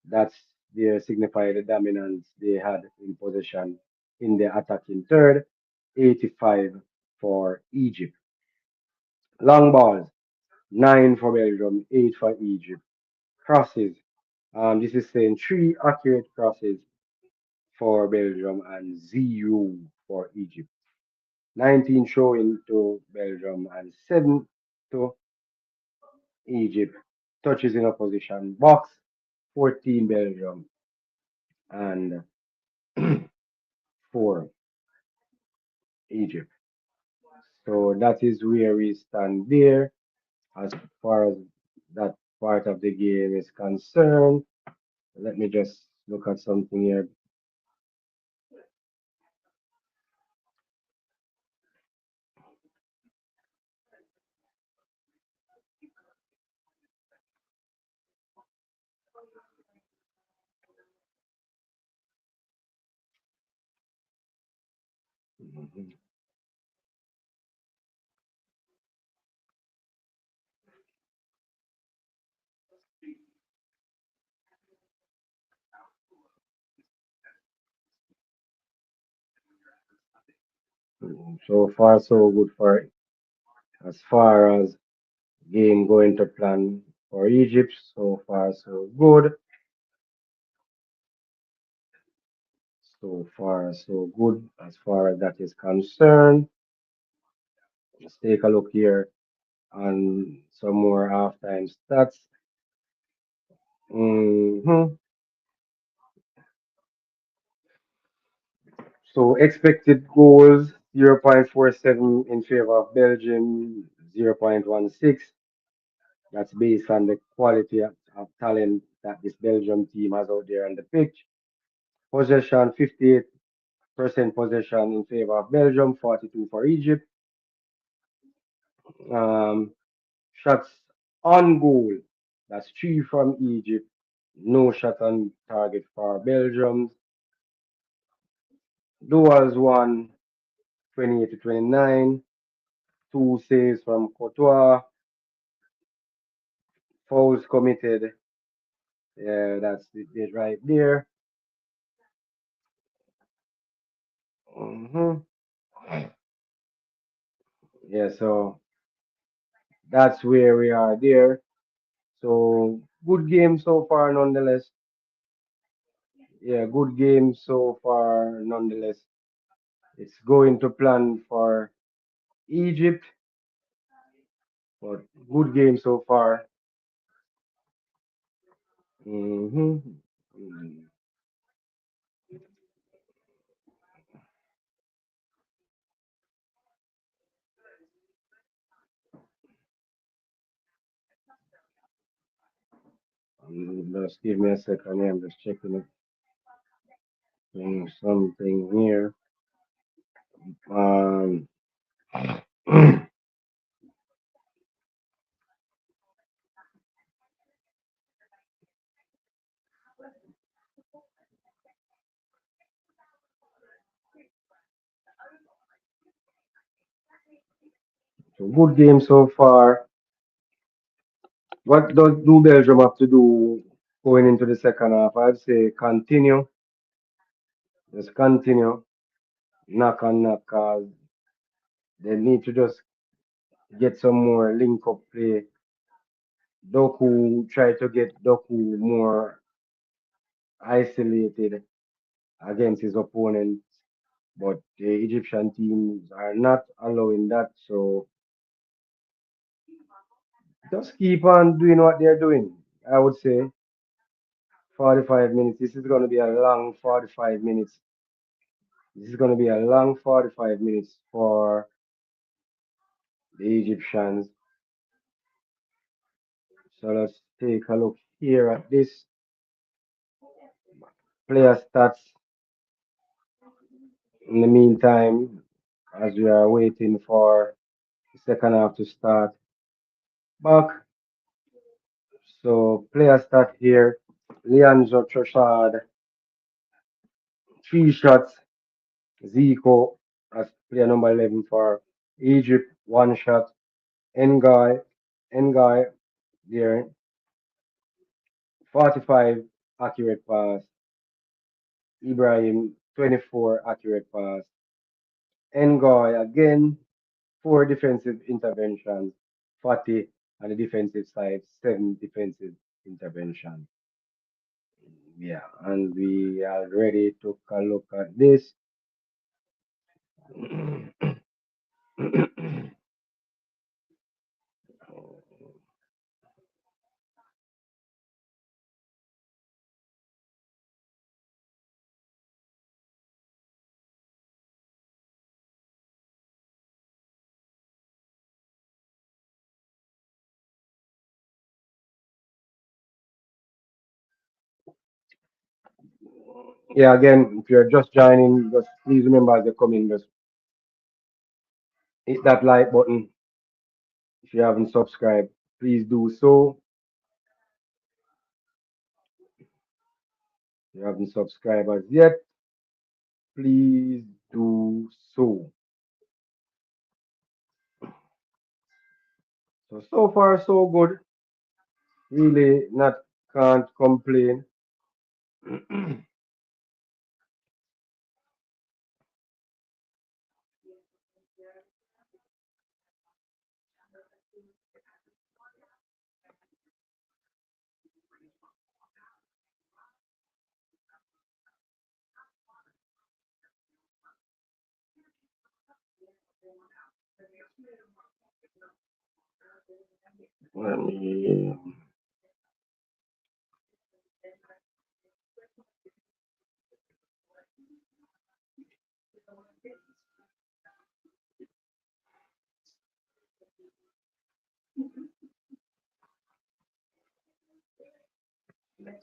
That's their signify the dominance they had in possession in the attacking third. 85 for Egypt. Long balls, 9 for Belgium, 8 for Egypt. Crosses. This is saying 3 accurate crosses for Belgium and 0 for Egypt. 19 showing to Belgium and 7 to Egypt. Touches in opposition box, 14 Belgium and 4 Egypt. So that is where we stand there as far as that part of the game is concerned. Let me just look at something here. So far, so good for as far as game going to plan for Egypt. So far, so good. So far, so good as far as that is concerned. Let's take a look here on some more halftime stats. Mhm. So expected goals 0.47 in favor of Belgium, 0.16. That's based on the quality of talent that this Belgium team has out there on the pitch. Possession 58% possession in favor of Belgium, 42 for Egypt. Um, Shots on goal, that's three from Egypt. No shot on target for Belgium. Duels won 28 to 29. Two saves from Courtois. Fouls committed. Yeah, that's it right there. hmm Yeah, so that's where we are there. So good game so far, nonetheless. Yeah, good game so far, nonetheless. It's going to plan for Egypt, but good game so far. hmm Just give me a second here. I'm just checking something here. Um, so good game so far. What does do Belgium have to do going into the second half? I'd say continue. Just continue. Knock on knock. They need to just get some more link up play. Doku try to get Doku more isolated against his opponent, but the Egyptian teams are not allowing that. So just keep on doing what they're doing. I would say 45 minutes. This is going to be a long 45 minutes. This is going to be a long 45 minutes for the Egyptians. So let's take a look here at this player stats. In the meantime, as we are waiting for the second half to start back. So player stat here, Leandro Trossard, three shots. Zico as player number 11 for Egypt, one shot. Ngai there, 45 accurate pass. Ibrahim, 24 accurate pass. Ngoy again, four defensive interventions. 40 on the defensive side, seven defensive interventions. Yeah, and we are ready to look at this. Yeah, again, if you're just joining, just please remember as you come in, just hit that like button. If you haven't subscribed, please do so. If you haven't subscribed as yet, please do so. So far, so good. Really not can't complain. Let me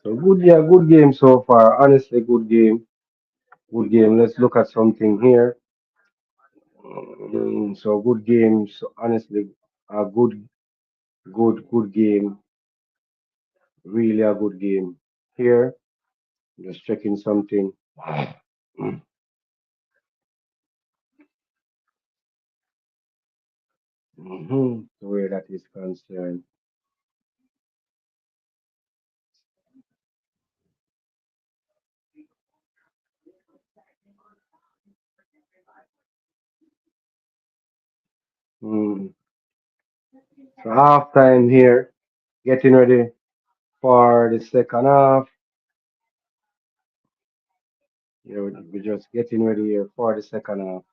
so good, yeah, good game so far. Honestly, good game. Good game. Let's look at something here. So good game. So honestly, a good game. Really a good game. Here, just checking something. Where that is concerned. Mm. So half time here, getting ready for the second half. We're just getting ready here for the second half.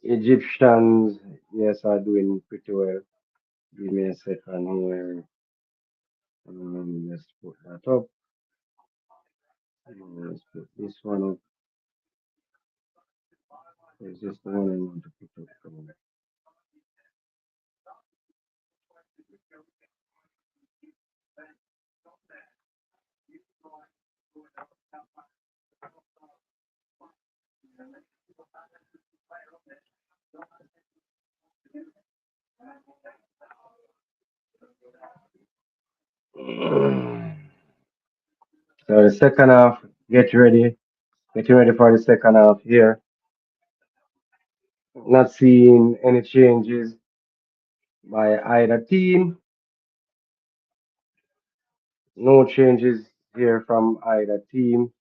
Egyptians, yes, are doing pretty well. Give me a second here. Let's put that up. Let's put this one up. Is this the one I want to put up? So the second half, get ready. Getting ready for the second half here. Not seeing any changes by either team. No changes here from either team.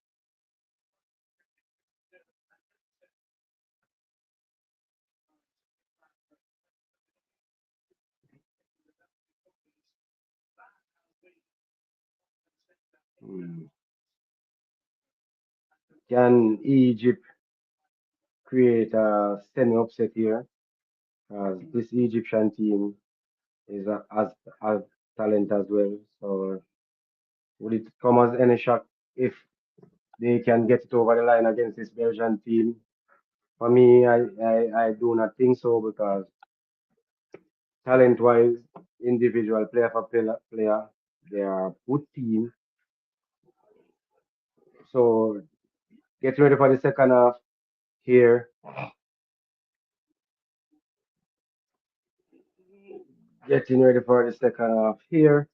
Hmm. Can Egypt create a semi upset here? This Egyptian team is as talent as well. So would it come as any shock if they can get it over the line against this Belgian team? For me, I do not think so because talent-wise, individual player for player, they are good team. So get ready for the second half here. Getting ready for the second half here.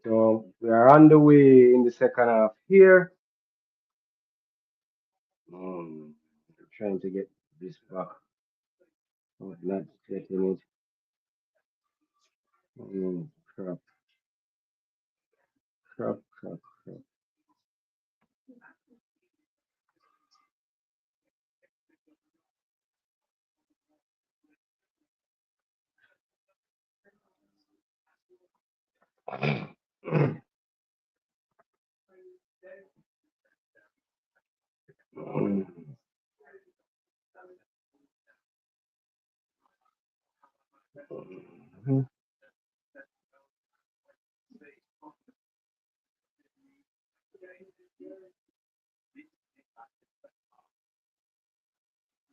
So we are on the way in the second half here. Um, trying to get this back. Not getting it. Crap, crap.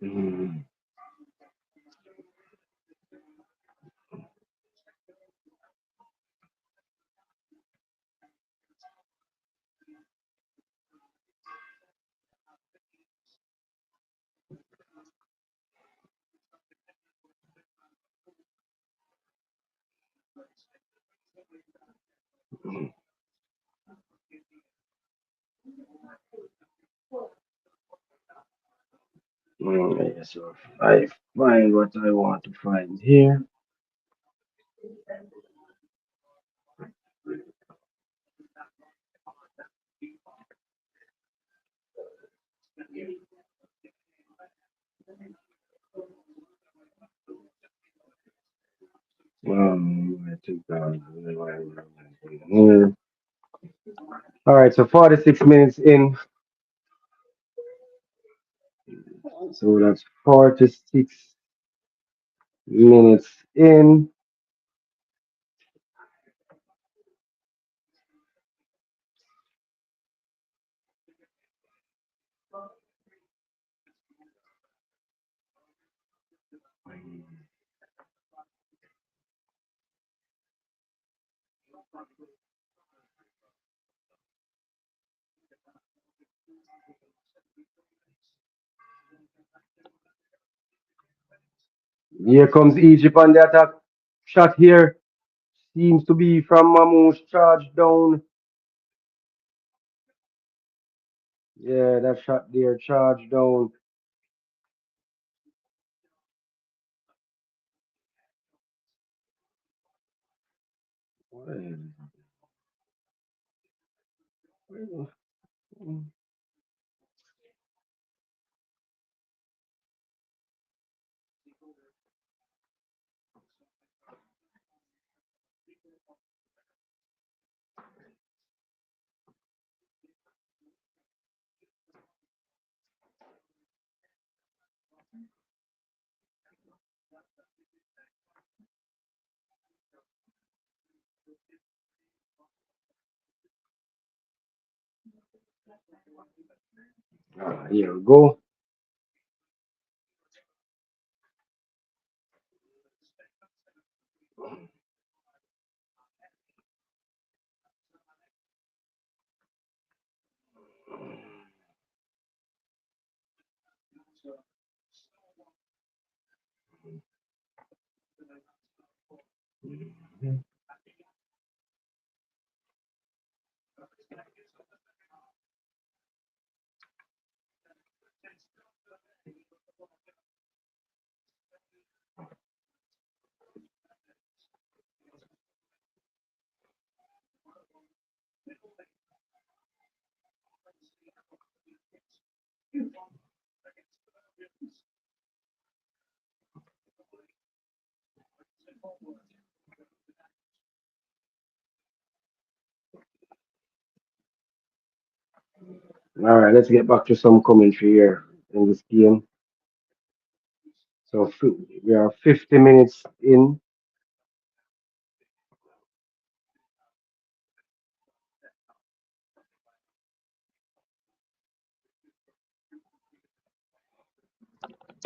Mm, yeah, so if I find what I want to find here. I think here. All right, so 46 minutes in. So that's 46 minutes in. Here comes Egypt on the attack. Shot here seems to be from Mamouche. Charge down. Yeah, that shot there. Charge down. Here we go. All right, let's get back to some commentary here in this game. So we are 50 minutes in.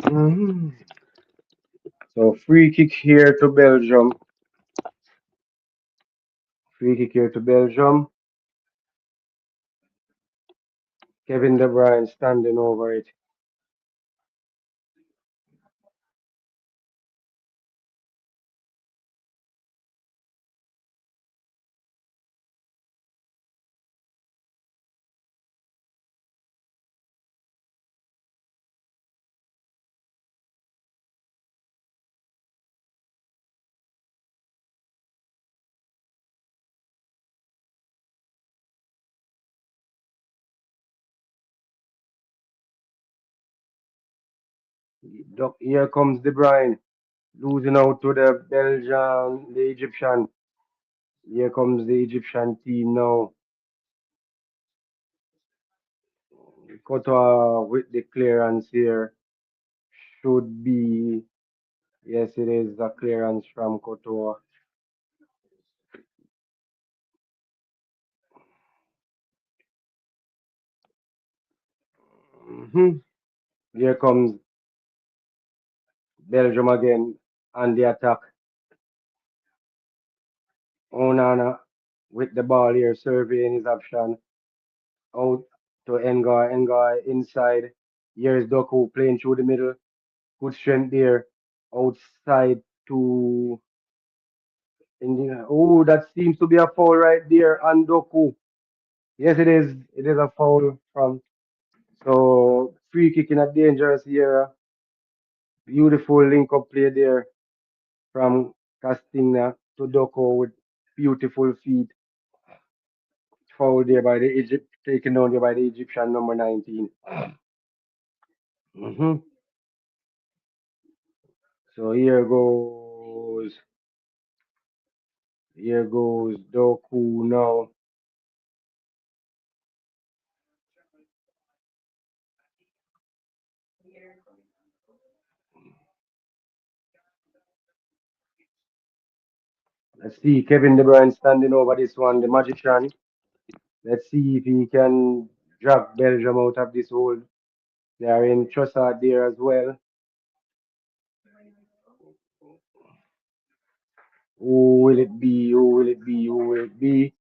Mhm. So free kick here to Belgium. Free kick here to Belgium. Kevin De Bruyne standing over it. Here comes De Bruyne losing out to the Belgian, the Egyptian. Here comes the Egyptian team now. Courtois with the clearance here should be. Yes, it is a clearance from Courtois. hmm Here comes Belgium again on the attack. Onana with the ball here, surveying his option. Out to Engar. Engar inside. Here's Doku playing through the middle. Good strength there. Outside to India. Oh, that seems to be a foul right there on Doku. Yes, it is. It is a foul from. So free kick in a dangerous area. Beautiful link up play there from Castina to Doku with beautiful feet. Foul there by the Egypt, taken down there by the Egyptian number 19. hmm So here goes Doku now. Let's see Kevin De Bruyne standing over this one, the magician. Let's see if he can drag Belgium out of this hole. They are in Trossard there as well. Who will it be? Who will it be? Who will it be?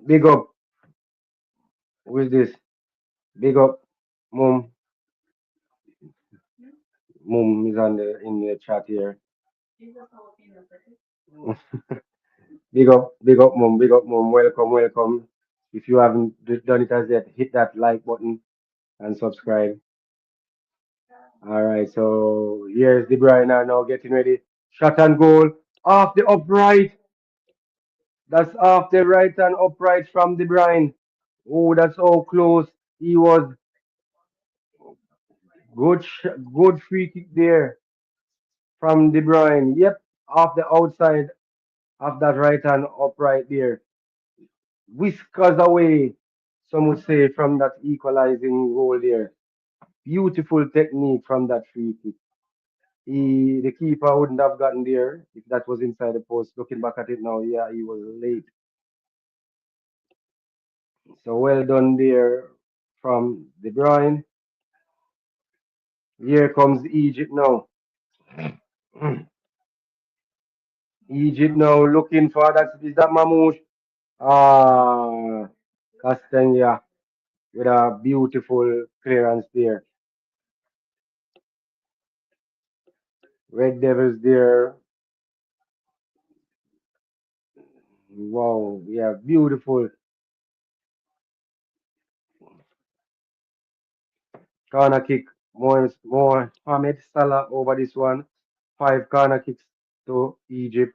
Big up. Who is this? Big up. Mum. Mum is on the in the chat here. Big up, mom, big up, mom. Welcome, welcome. If you haven't done it as yet, hit that like button and subscribe. All right, so here's De Bruyne now getting ready. Shot and goal off the upright. That's off the right and upright from De Bruyne. Oh, that's all close. He was good free kick there from De Bruyne. Yep, off the outside of that right hand upright there. Whiskers away, some would say, from that equalizing goal there. Beautiful technique from that free kick. The keeper wouldn't have gotten there if that was inside the post. Looking back at it now, yeah, he was late. So well done there from De Bruyne. Here comes Egypt now. Egypt now looking for that. Is that Mamouche? Ah, Castagna with a beautiful clearance there. Red Devils there. Wow, yeah, beautiful. Corner kick. More Mohamed Salah over this one. 5 corner kicks to Egypt.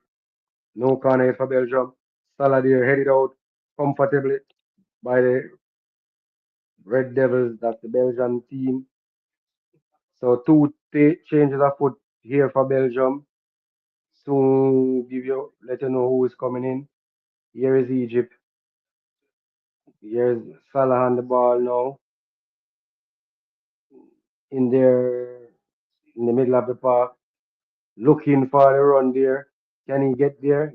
No corner for Belgium. Salah there headed out comfortably by the Red Devils. That's the Belgian team. So two changes of foot here for Belgium. Soon let you know who is coming in. Here is Egypt. Here's Salah on the ball now. In there in the middle of the park. Looking for the run there. Can he get there?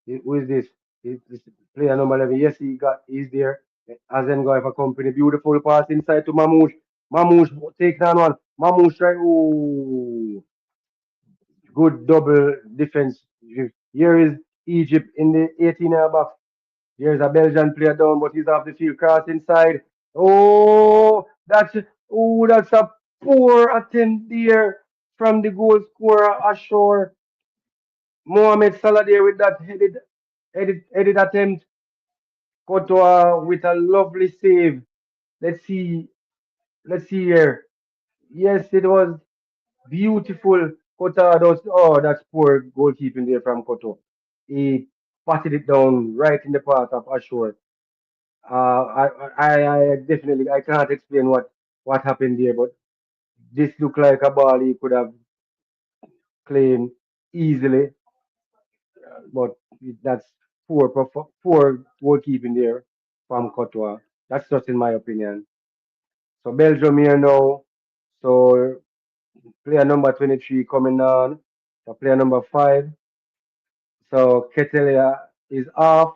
Who is this? This player number 11. Yes, he's there. Azengoy for company. Beautiful pass inside to Mamouche. Mamouche takes on one. Mamouche right. Ooh. Good double defense. Here is Egypt in the 18 box. Here's a Belgian player down, but he's off the field. Cross inside. That's a poor attempt there from the goal scorer ashore. Mohamed Salah there with that headed attempt. Courtois with a lovely save. Let's see. Let's see here. Yes, it was beautiful. Courtois does. Oh, that's poor goalkeeping there from Courtois. He patted it down right in the path of Ashore. I definitely I can't explain what happened there, but this looked like a ball he could have claimed easily, but that's poor goalkeeping there from Courtois. That's just in my opinion. So Belgium here now. So player number 23 coming on. So player number 5. So Ketelia is off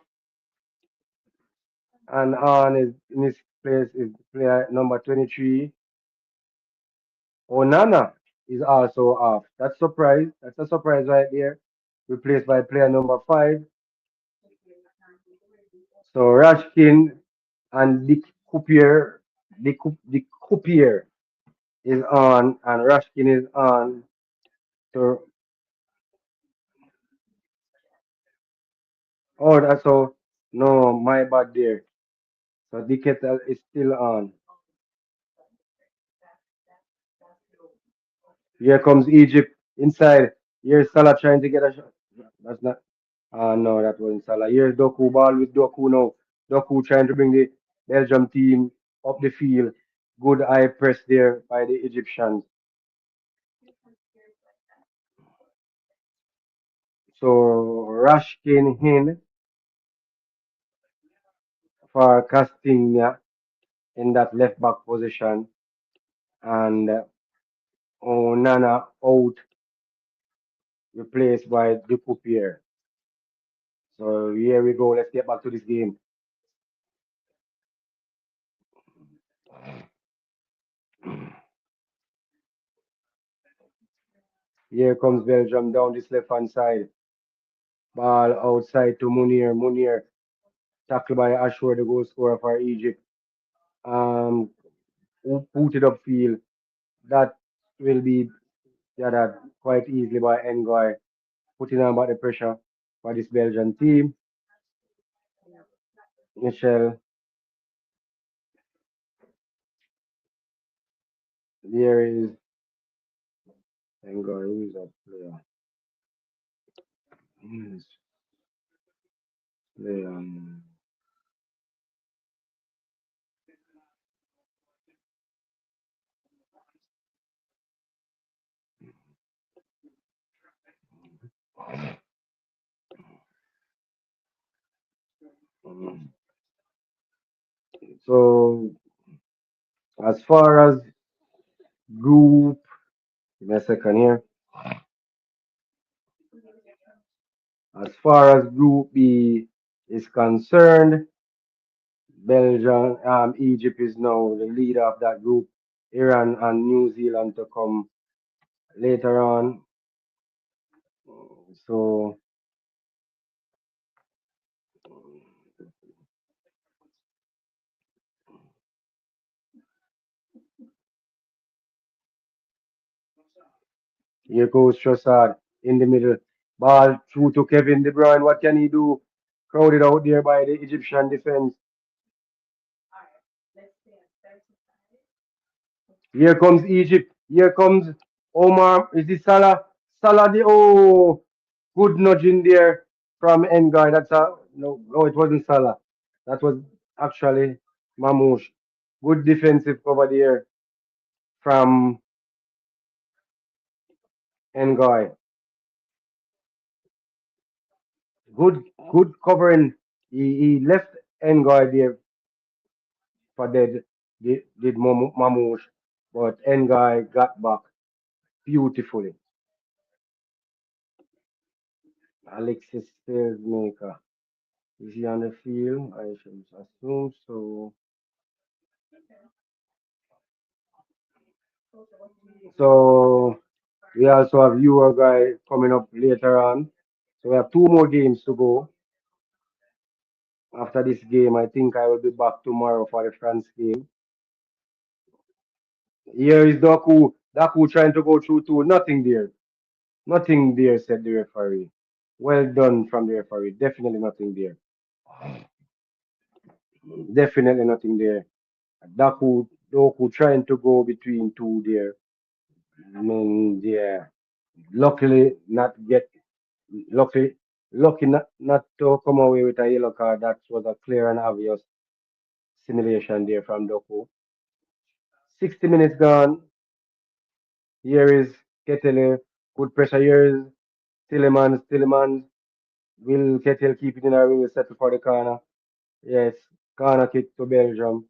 and on is in his place is player number 23. Onana is also off. That's surprise. That's a surprise right there. Replaced by player number 5. So Rashkin and Dick Coupier, Dick Coupier is on, and Rashkin is on. So oh, that's so no, my bad there. So Dick is still on. Here comes Egypt inside. Here's Salah trying to get a shot. That's not. No, that wasn't Salah. Here's Doku ball with Doku now. Doku trying to bring the Belgium team up the field. Good eye press there by the Egyptians. So Rashkin in for Castagna in that left back position, and Onana out, replaced by Dupupier. So here we go. Let's get back to this game. Here comes Belgium down this left hand side. Ball outside to Munir. Munir tackled by Ashur, the goal scorer for Egypt. Um, who put it upfield. That will be gathered quite easily by Ngoy, putting on about the pressure for this Belgian team. Michel, there is Ngoy, who is that player? Who is player? Um, So as far as group, give me a second here. As far as Group B is concerned, Belgium, Egypt is now the leader of that group. Iran and New Zealand to come later on. So here goes Trossard in the middle. Ball through to Kevin De Bruyne. What can he do? Crowded out there by the Egyptian defense. Here comes Egypt. Here comes Omar. Is it Salah? Salah the good nudging there from Engai. That's a no, it wasn't Salah. That was actually Mamouche. Good defensive cover there from Engai. Good good covering. He left Engai there for dead. Did Mamouche, but Engai got back beautifully. Alexis Maker. Is he on the field? I should assume so. So we also have Uruguay coming up later on. So we have 2 more games to go. After this game, I think I will be back tomorrow for the France game. Here is Doku. Doku trying to go through two. Nothing there. Nothing there, said the referee. Well done from the referee. Definitely nothing there. Definitely nothing there. Doku trying to go between two there. Yeah. Luckily, not get lucky, lucky not to come away with a yellow card. That was a clear and obvious simulation there from Doku. 60 minutes gone. Here is Ketele. Good pressure. Here is Tillemans. Tillemans. Will Ketele keep it in or will settle for the corner? Yes. Corner kick to Belgium.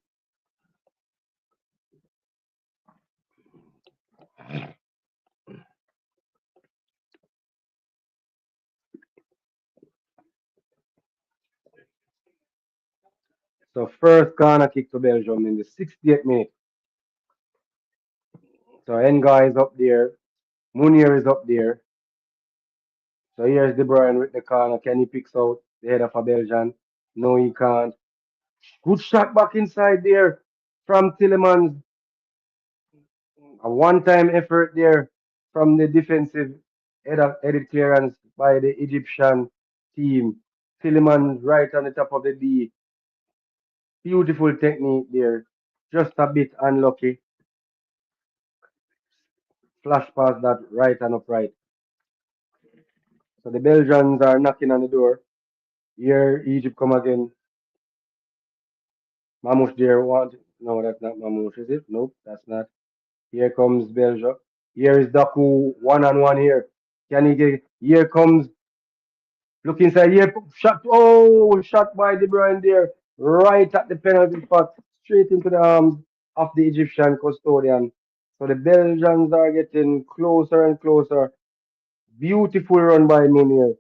So first corner kick to Belgium in the 68th minute. So Enga is up there. Munier is up there. So here's De Bruyne with the corner. Kenny picks out the head of a Belgian. No, he can't. Good shot back inside there from Tillemans. A one-time effort there from the defensive headed clearance by the Egyptian team. Tillemans right on the top of the D. Beautiful technique there. Just a bit unlucky. Flash past that right and upright. So the Belgians are knocking on the door. Here Egypt come again. Mamouche there want no, that's not Mamouche, is it? Nope, that's not. Here comes Belgium. Here is Daku one on one here. Can he get here comes look inside here shot shot by De Bruyne there. Right at the penalty spot, straight into the arms of the Egyptian custodian. So the Belgians are getting closer and closer. Beautiful run by Munir.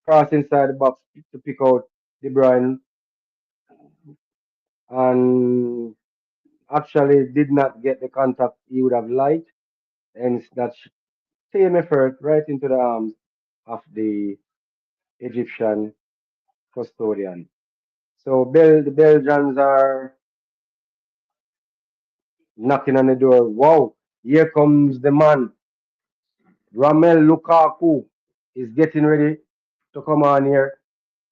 Cross inside the box to pick out De Bruyne and actually did not get the contact he would have liked. And that same effort right into the arms of the Egyptian custodian. So the Belgians are knocking on the door. Wow, here comes the man. Ramel Lukaku is getting ready to come on here.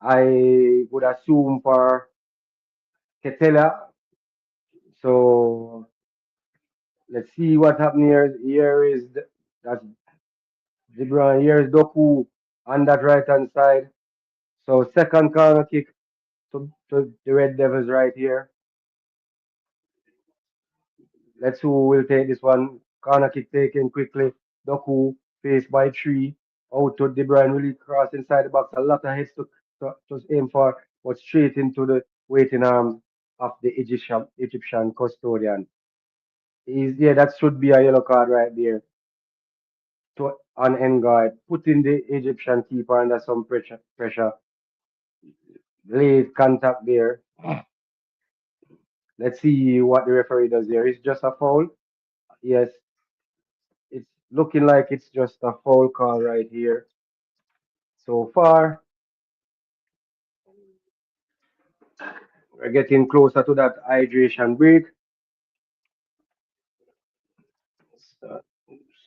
I would assume for Ketela. So let's see what happened here. That's De Bruyne. Here's Doku on that right hand side. So second corner kick to the Red Devils right here. Let's who will take this one. Corner kick taken quickly. Doku faced by three. Out to De Bruyne really cross inside the box. A lot of hits to aim for, but straight into the waiting arms of the Egyptian custodian. Yeah, that should be a yellow card right there to on end guard, putting the Egyptian keeper under some pressure. Late contact there. Let's see what the referee does there. It's just a foul. Yes, it's looking like it's just a foul call right here. So far, we're getting closer to that hydration break. So,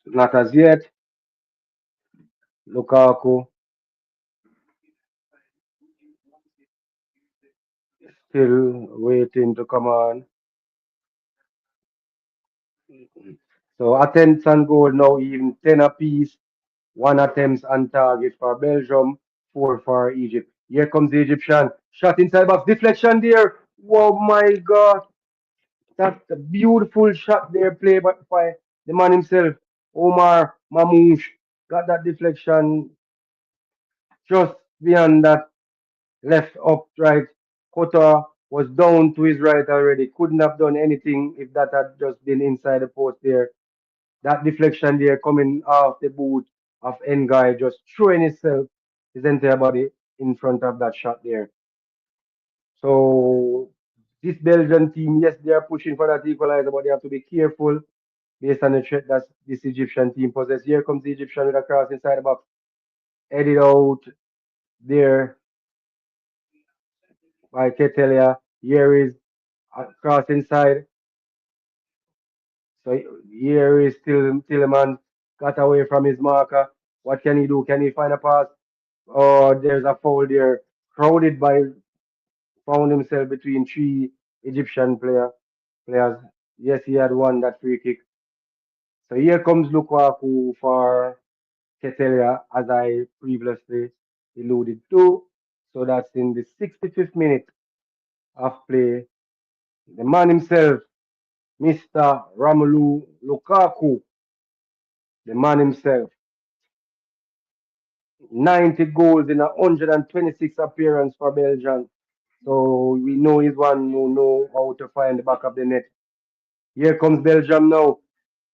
not as yet. Lukaku still waiting to come on. So attempts on goal now even 10 apiece. One attempts on target for Belgium, four for Egypt. Here comes the Egyptian. Shot inside box. Deflection there. Oh my God. That's a beautiful shot there played by the man himself, Omar Mamouche. Got that deflection just beyond that left up right. Qatar was down to his right already. Couldn't have done anything if that had just been inside the post there. That deflection there coming off the boot of Nguy, just throwing his entire body in front of that shot there. So this Belgian team, yes, they are pushing for that equalizer, but they have to be careful based on the threat that this Egyptian team possesses. Here comes the Egyptian with a cross inside the box. Headed out there by Ketelia. Here is a cross inside. So here is still Tilleman got away from his marker. What can he do? Can he find a pass? Oh, there's a foul there. Crowded by found himself between three Egyptian players. Yes, he had won that free kick. So here comes Lukaku for Ketelia, as I previously alluded to. So that's in the 65th minute of play. The man himself, Mr. Romelu Lukaku, the man himself, 90 goals in 126 appearances for Belgium. So we know he's one who know how to find the back of the net. Here comes Belgium now.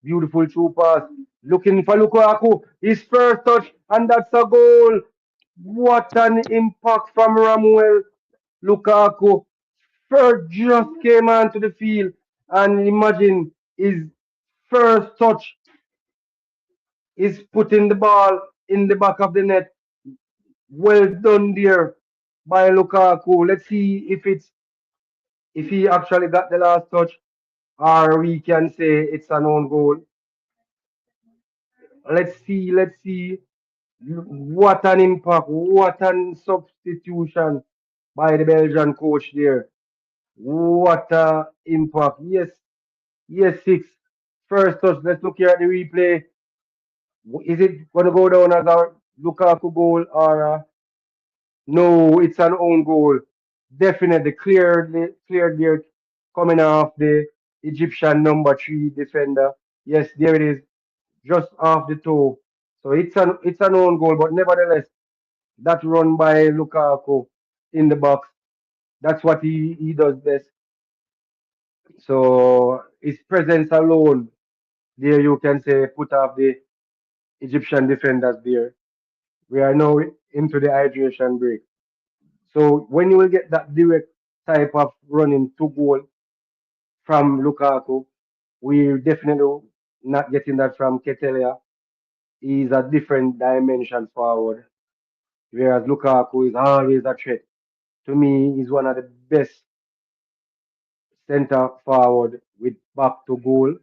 Beautiful through pass. Looking for Lukaku. His first touch, and that's a goal. What an impact from Ramuel Lukaku. First just came onto the field and imagine his first touch is putting the ball in the back of the net. Well done there by Lukaku. Let's see if he actually got the last touch, or we can say it's an own goal. Let's see. What an impact, what an substitution by the Belgian coach there. What a impact. Yes, yes, six. First touch. Let's look here at the replay. Is it going to go down as a Lukaku goal or no? It's an own goal. Definitely cleared there coming off the Egyptian number three defender. Yes, there it is, just off the toe. So it's an own goal, but nevertheless, that run by Lukaku in the box, that's what he does best. So his presence alone, there you can say put off the Egyptian defenders there. We are now into the hydration break. So when you will get that direct type of running to goal from Lukaku, we're definitely not getting that from Ketelia. He's a different dimension forward, whereas Lukaku is always a threat. To me, he's one of the best center forward with back to goal,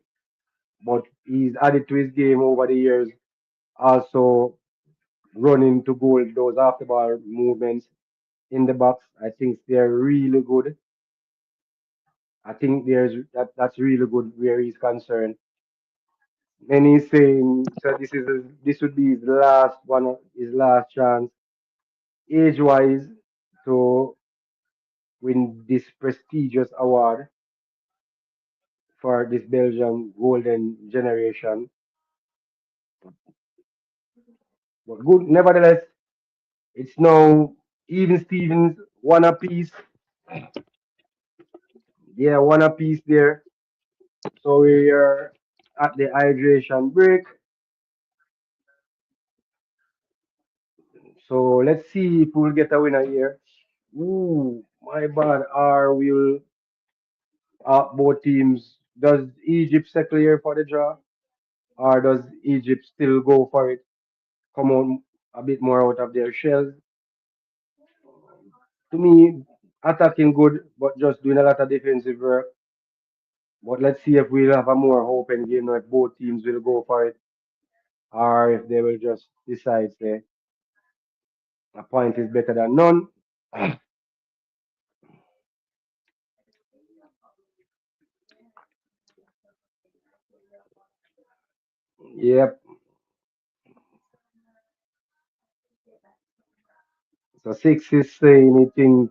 but he's added to his game over the years. Also running to goal, those off the ball movements in the box. I think they're really good. I think that's really good where he's concerned. And he's saying so this would be his last one, his last chance, age wise, to win this prestigious award for this Belgian golden generation. But good, nevertheless, it's now even Stevens one apiece. Yeah, one apiece there. So we are at the hydration break. So let's see if we'll get a winner here. Ooh, my bad. Are will both teams? Does Egypt settle here for the draw, or does Egypt still go for it? Come on, a bit more out of their shells. To me, attacking good, but just doing a lot of defensive work. But let's see if we'll have a more open game now if both teams will go for it, or if they will just decide say a point is better than none. Yep. So six is saying he think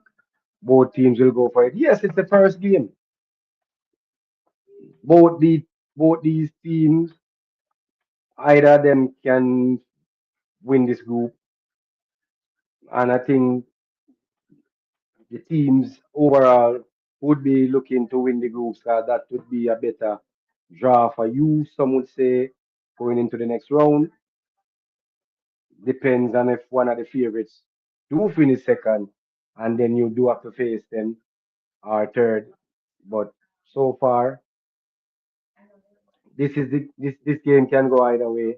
both teams will go for it. Yes, it's the first game. Both the both these teams, either of them can win this group, and I think the teams overall would be looking to win the groups. That would be a better draw for you. Some would say going into the next round. Depends on if one of the favorites do finish second, and then you do have to face them or third. But so far, this game can go either way.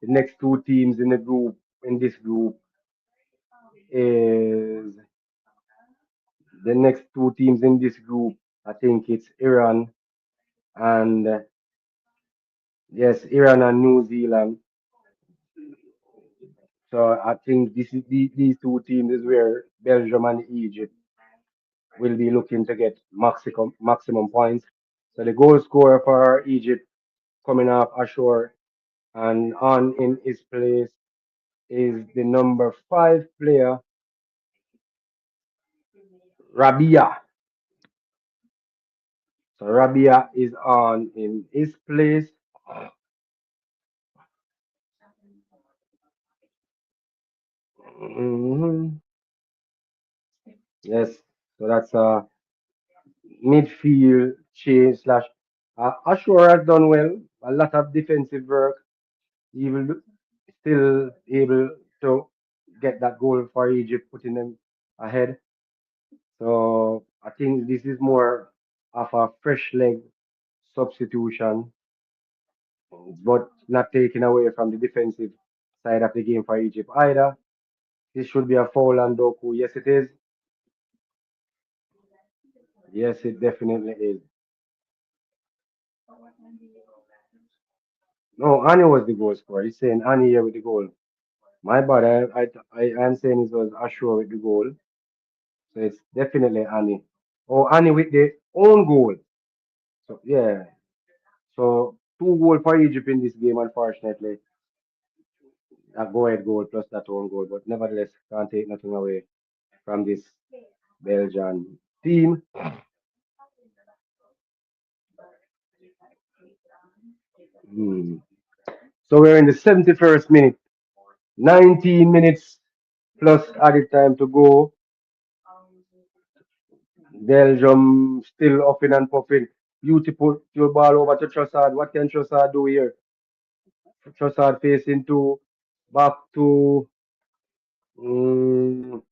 The next two teams in the group in this group is the next two teams in this group. I think it's Iran and yes, Iran and New Zealand. So I think these two teams is where Belgium and Egypt will be looking to get maximum points. So the goal scorer for Egypt coming off ashore and on in his place is the number five player, Rabia. So Rabia is on in his place. Mhm. Yes, so that's a midfield change slash. Ashore has done well. A lot of defensive work. He will still able to get that goal for Egypt, putting them ahead. So I think this is more of a fresh leg substitution, but not taking away from the defensive side of the game for Egypt either. This should be a foul on Doku. Yes, it is. Yes, it definitely is. No, Ani was the goal scorer. He's saying Ani here with the goal. My bad. I'm saying it was Ashur with the goal. So it's definitely Ani. Oh, Ani with the own goal. So yeah. So two goal for Egypt in this game, unfortunately. A go ahead goal plus that own goal. But nevertheless, can't take nothing away from this Belgian team. Hmm. So we're in the 71st minute. 19 minutes plus added time to go. Belgium still upping and popping. Beautiful your ball over to Trossard. What can Trossard do here? Trossard facing to back to mm,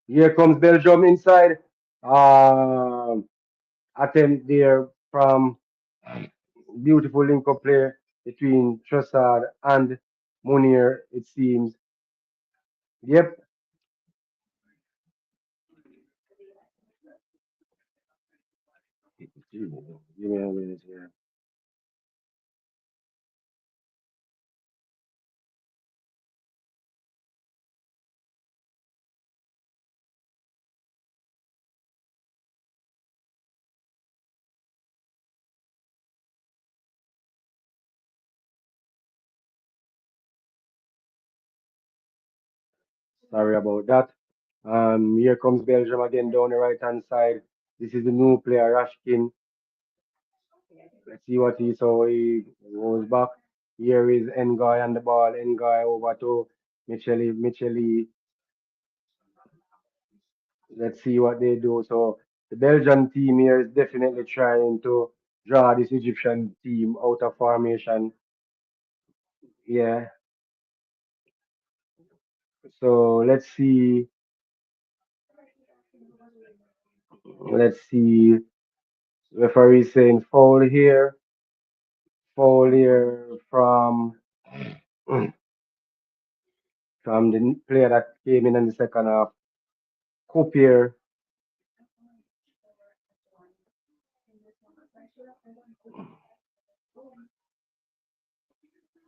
here comes Belgium inside. Um, Attempt there from beautiful link up play between Trossard and Munir, it seems. Yep. Give me a minute here. Sorry about that. Here comes Belgium again down the right hand side. This is the new player, Rashkin. Let's see what he saw. He goes back. Here is Nguy on the ball. Nguy over to Micheli. Micheli. Let's see what they do. So the Belgian team here is definitely trying to draw this Egyptian team out of formation. Yeah. So let's see. Let's see. Referee saying foul here. Foul here from the player that came in the second half. Copier.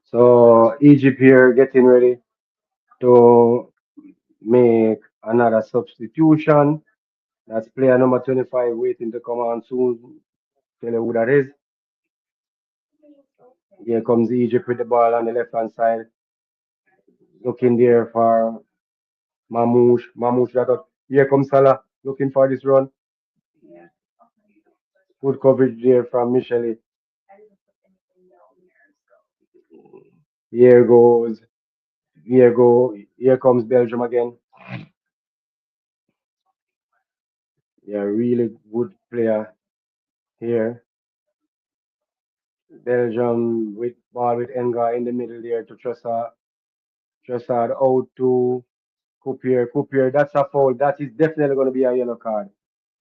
So Egypt here getting ready to make another substitution. That's player number 25 waiting to come on soon. Tell you who that is. Here comes Egypt with the ball on the left hand side. Looking there for Mamouche. Mamouche that up. Here comes Salah looking for this run. Good coverage there from Michele. Here goes. Here go. Here comes Belgium again. Yeah, really good player here. Belgium with ball with Enga in the middle there to Trossard. Trossard out to Coupier. Coupier, that's a foul. That is definitely going to be a yellow card.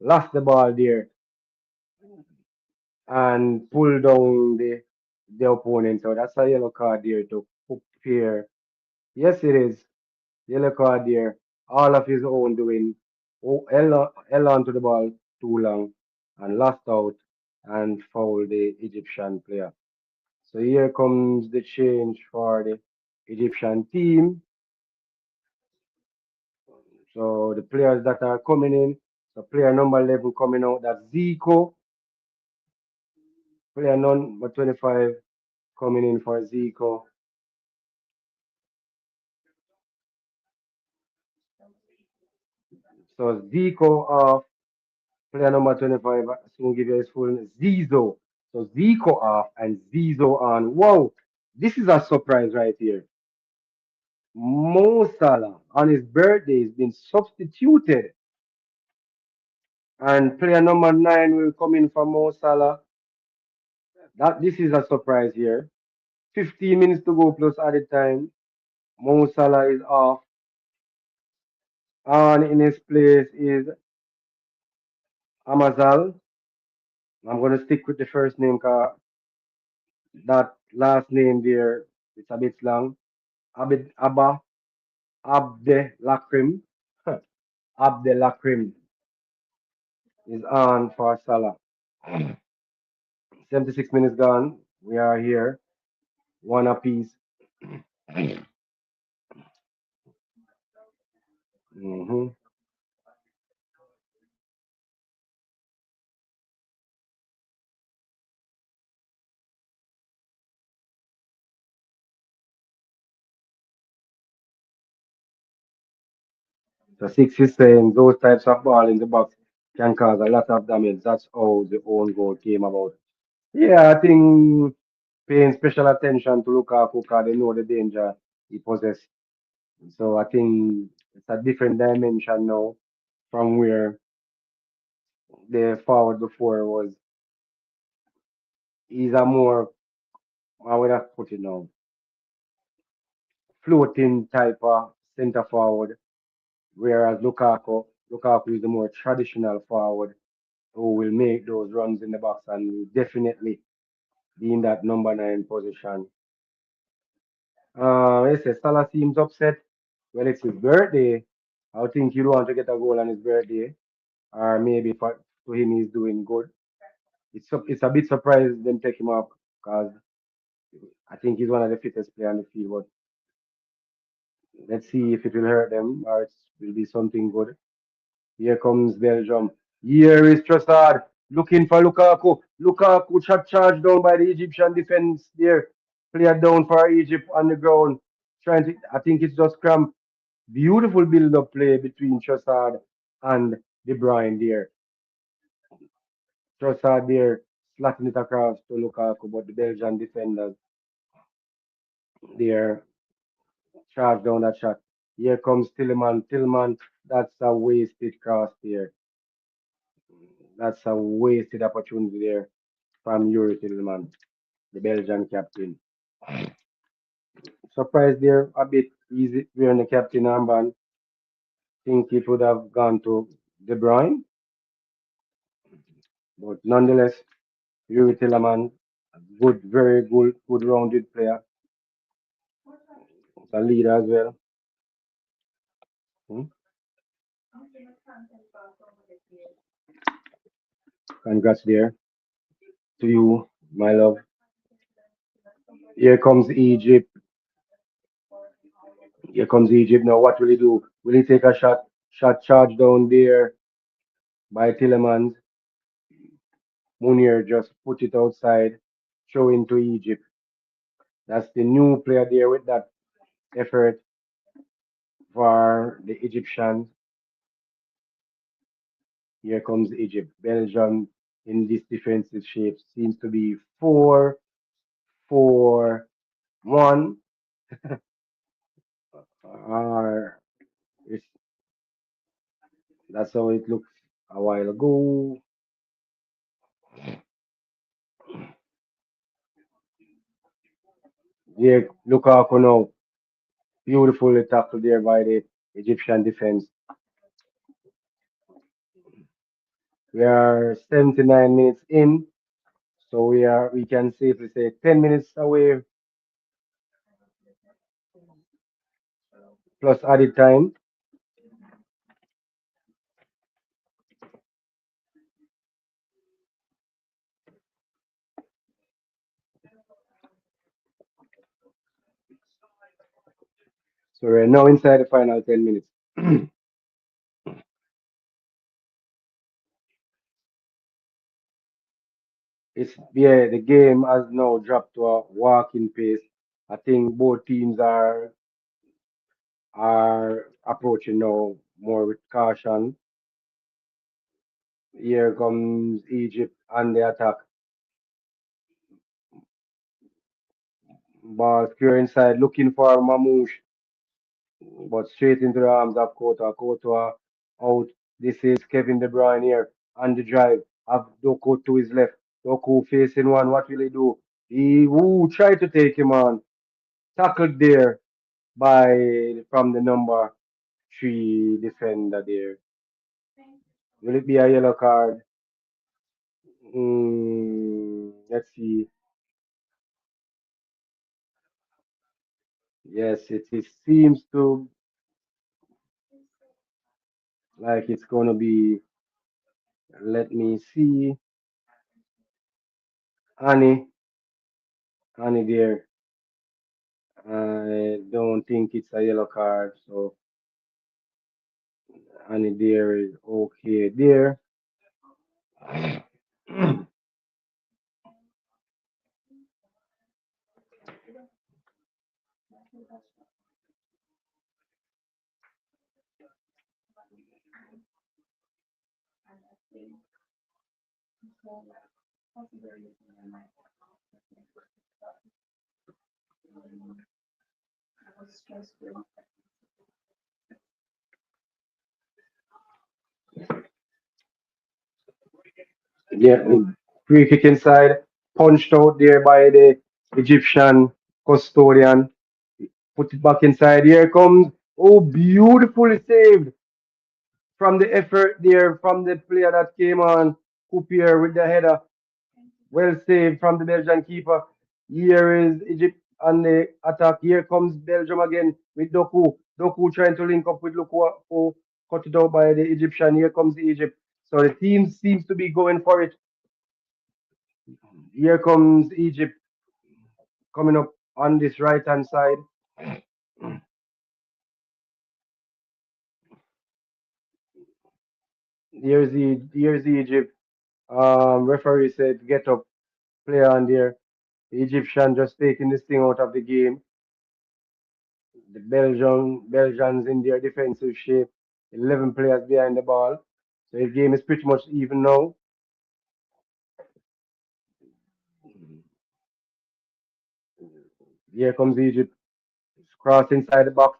Lost the ball there and pull down the opponent. So that's a yellow card there to Coupier. Yes, it is. Yellow card there. All of his own doing. Oh, held on to the ball too long and lost out and fouled the Egyptian player. So here comes the change for the Egyptian team. So the players that are coming in. So player number 11 coming out, that's Zico. Player number 25 coming in for Zico. So Zico off. Player number 25, soon give you his full name, Zizo. So Zico off and Zizo on. Wow, this is a surprise right here. Mo Salah on his birthday has been substituted, and player number 9 will come in for Mo Salah. That this is a surprise here. 15 minutes to go plus added time. Mo Salah is off. On in his place is Amazal. I'm gonna stick with the first name cause that last name there it's a bit long. Abid Abba Abde Lakrim. Abde Lakrim is on for Salah. 76 minutes gone. We are here. One apiece. hmm So six is saying those types of ball in the box can cause a lot of damage. That's how the own goal came about. Yeah, I think paying special attention to Lukaku because they know the danger he possesses. So I think it's a different dimension now from where the forward before was. He's a more, how would I put it now, floating type of centre forward, whereas Lukaku is the more traditional forward who will make those runs in the box and will definitely be in that number nine position. Yes, yes, Salah seems upset. Well, it's his birthday. I think he'd want to get a goal on his birthday, or maybe for to him he's doing good. It's a bit surprised them take him off because I think he's one of the fittest players on the field. But let's see if it will hurt them or it will be something good. Here comes Belgium. Here is Trossard looking for Lukaku. Lukaku shot charged down by the Egyptian defense there. Player down for Egypt on the ground. Trying to, I think it's just cramp. Beautiful build-up play between Trossard and De Bruyne there. Trossard there slotting it across to Lukaku, but the Belgian defenders there charge down that shot. Here comes Tillman. Tillman, that's a wasted cross there. That's a wasted opportunity there from Yuri Tillman, the Belgian captain. Surprised there a bit easy wearing the captain armband. Think it would have gone to De Bruyne, but nonetheless, Yuri Tillman, good, very good rounded player, a leader as well. Hmm. Congrats there to you, my love. Here comes Egypt. Here comes Egypt. Now, what will he do? Will he take a shot? Shot charge down there by Tillemans. Munir just put it outside, throw into Egypt. That's the new player there with that effort for the Egyptians. Here comes Egypt. Belgium in this defensive shape seems to be 4-4-1. Or it's, that's how it looked a while ago. Here, Lukaku now. Beautifully tackled there by the Egyptian defense. We are 79 minutes in, so we can safely say 10 minutes away plus added time. So we're now inside the final 10 minutes. It's yeah, the game has now dropped to a walking pace. I think both teams are approaching now more with caution. Here comes Egypt on the attack. Ball square inside, looking for Mamouche, but straight into the arms of Courtois. Courtois out. This is Kevin De Bruyne here on the drive. Have Doku to his left. Doku facing one. What will he do? He tried to take him on. Tackled there by from the number three defender there. Will it be a yellow card? Let's see. Yes, it seems to like it's gonna be. Let me see. Annie, Annie there. I don't think it's a yellow card, so Annie there is okay there. Yeah, free kick inside, punched out there by the Egyptian custodian. Put it back inside. Here comes. Oh, beautifully saved from the effort there from the player that came on. Coupier with the header. Well saved from the Belgian keeper. Here is Egypt on the attack. Here comes Belgium again with Doku. Doku trying to link up with Lukaku. Cut it out by the Egyptian. Here comes the Egypt. So the team seems to be going for it. Here comes Egypt coming up on this right hand side. Here's the Egypt. Referee said get up, player on there. The Egyptian just taking this thing out of the game. The Belgians in their defensive shape. 11 players behind the ball. So the game is pretty much even now. Here comes Egypt. Cross inside the box.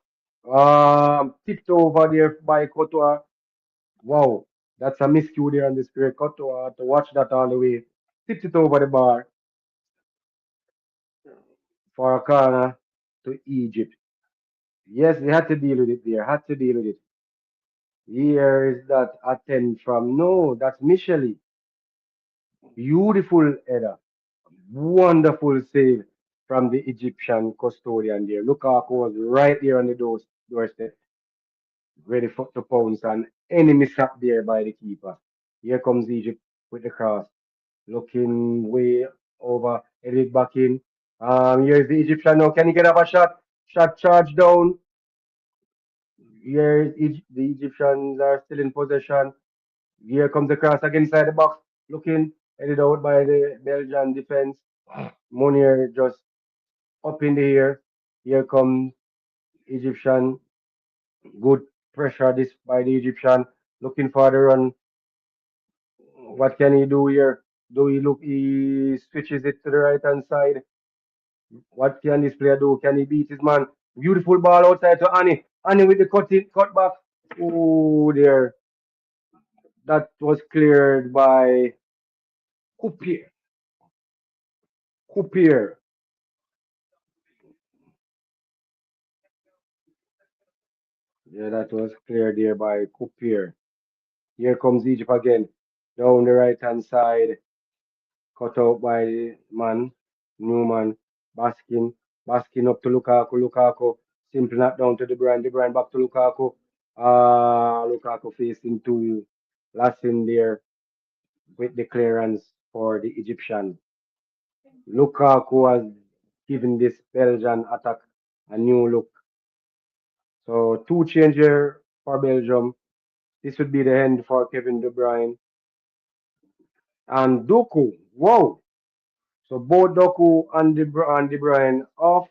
Tipped over there by Courtois. Wow, that's a miscue there on the spirit. Courtois to watch that all the way. Tipped it over the bar for a corner to Egypt. Yes, they had to deal with it there. Had to deal with it. Here is that attempt from no, that's Micheli. Beautiful header. Wonderful save from the Egyptian custodian there. Lukaku was right there on the doorstep, ready for to pounce and any mishap there by the keeper. Here comes Egypt with the cross. Looking way over, headed back in. Here's the Egyptian now. Can he get up a shot? Shot charge down. Here, the Egyptians are still in possession. Here comes the cross again inside the box. Looking headed out by the Belgian defense. Monier just up in the air. Here comes Egyptian. Good pressure this by the Egyptian. Looking for the run. What can he do here? Do he look? He switches it to the right hand side. What can this player do? Can he beat his man? Beautiful ball outside to Annie. Annie with the cut back. Oh, there. That was cleared by Coupier. Coupier. Yeah, that was cleared there by Coupier. Here comes Egypt again. Down the right hand side. Cut out by the man. Newman. Baskin. Baskin up to Lukaku. Lukaku. Simple knock down to De Bruyne. De Bruyne back to Lukaku. Lukaku facing two. Last in there with the clearance for the Egyptian. Lukaku has given this Belgian attack a new look. So two changer for Belgium. This would be the end for Kevin De Bruyne and Doku. Wow! So both Doku and De Bruyne off.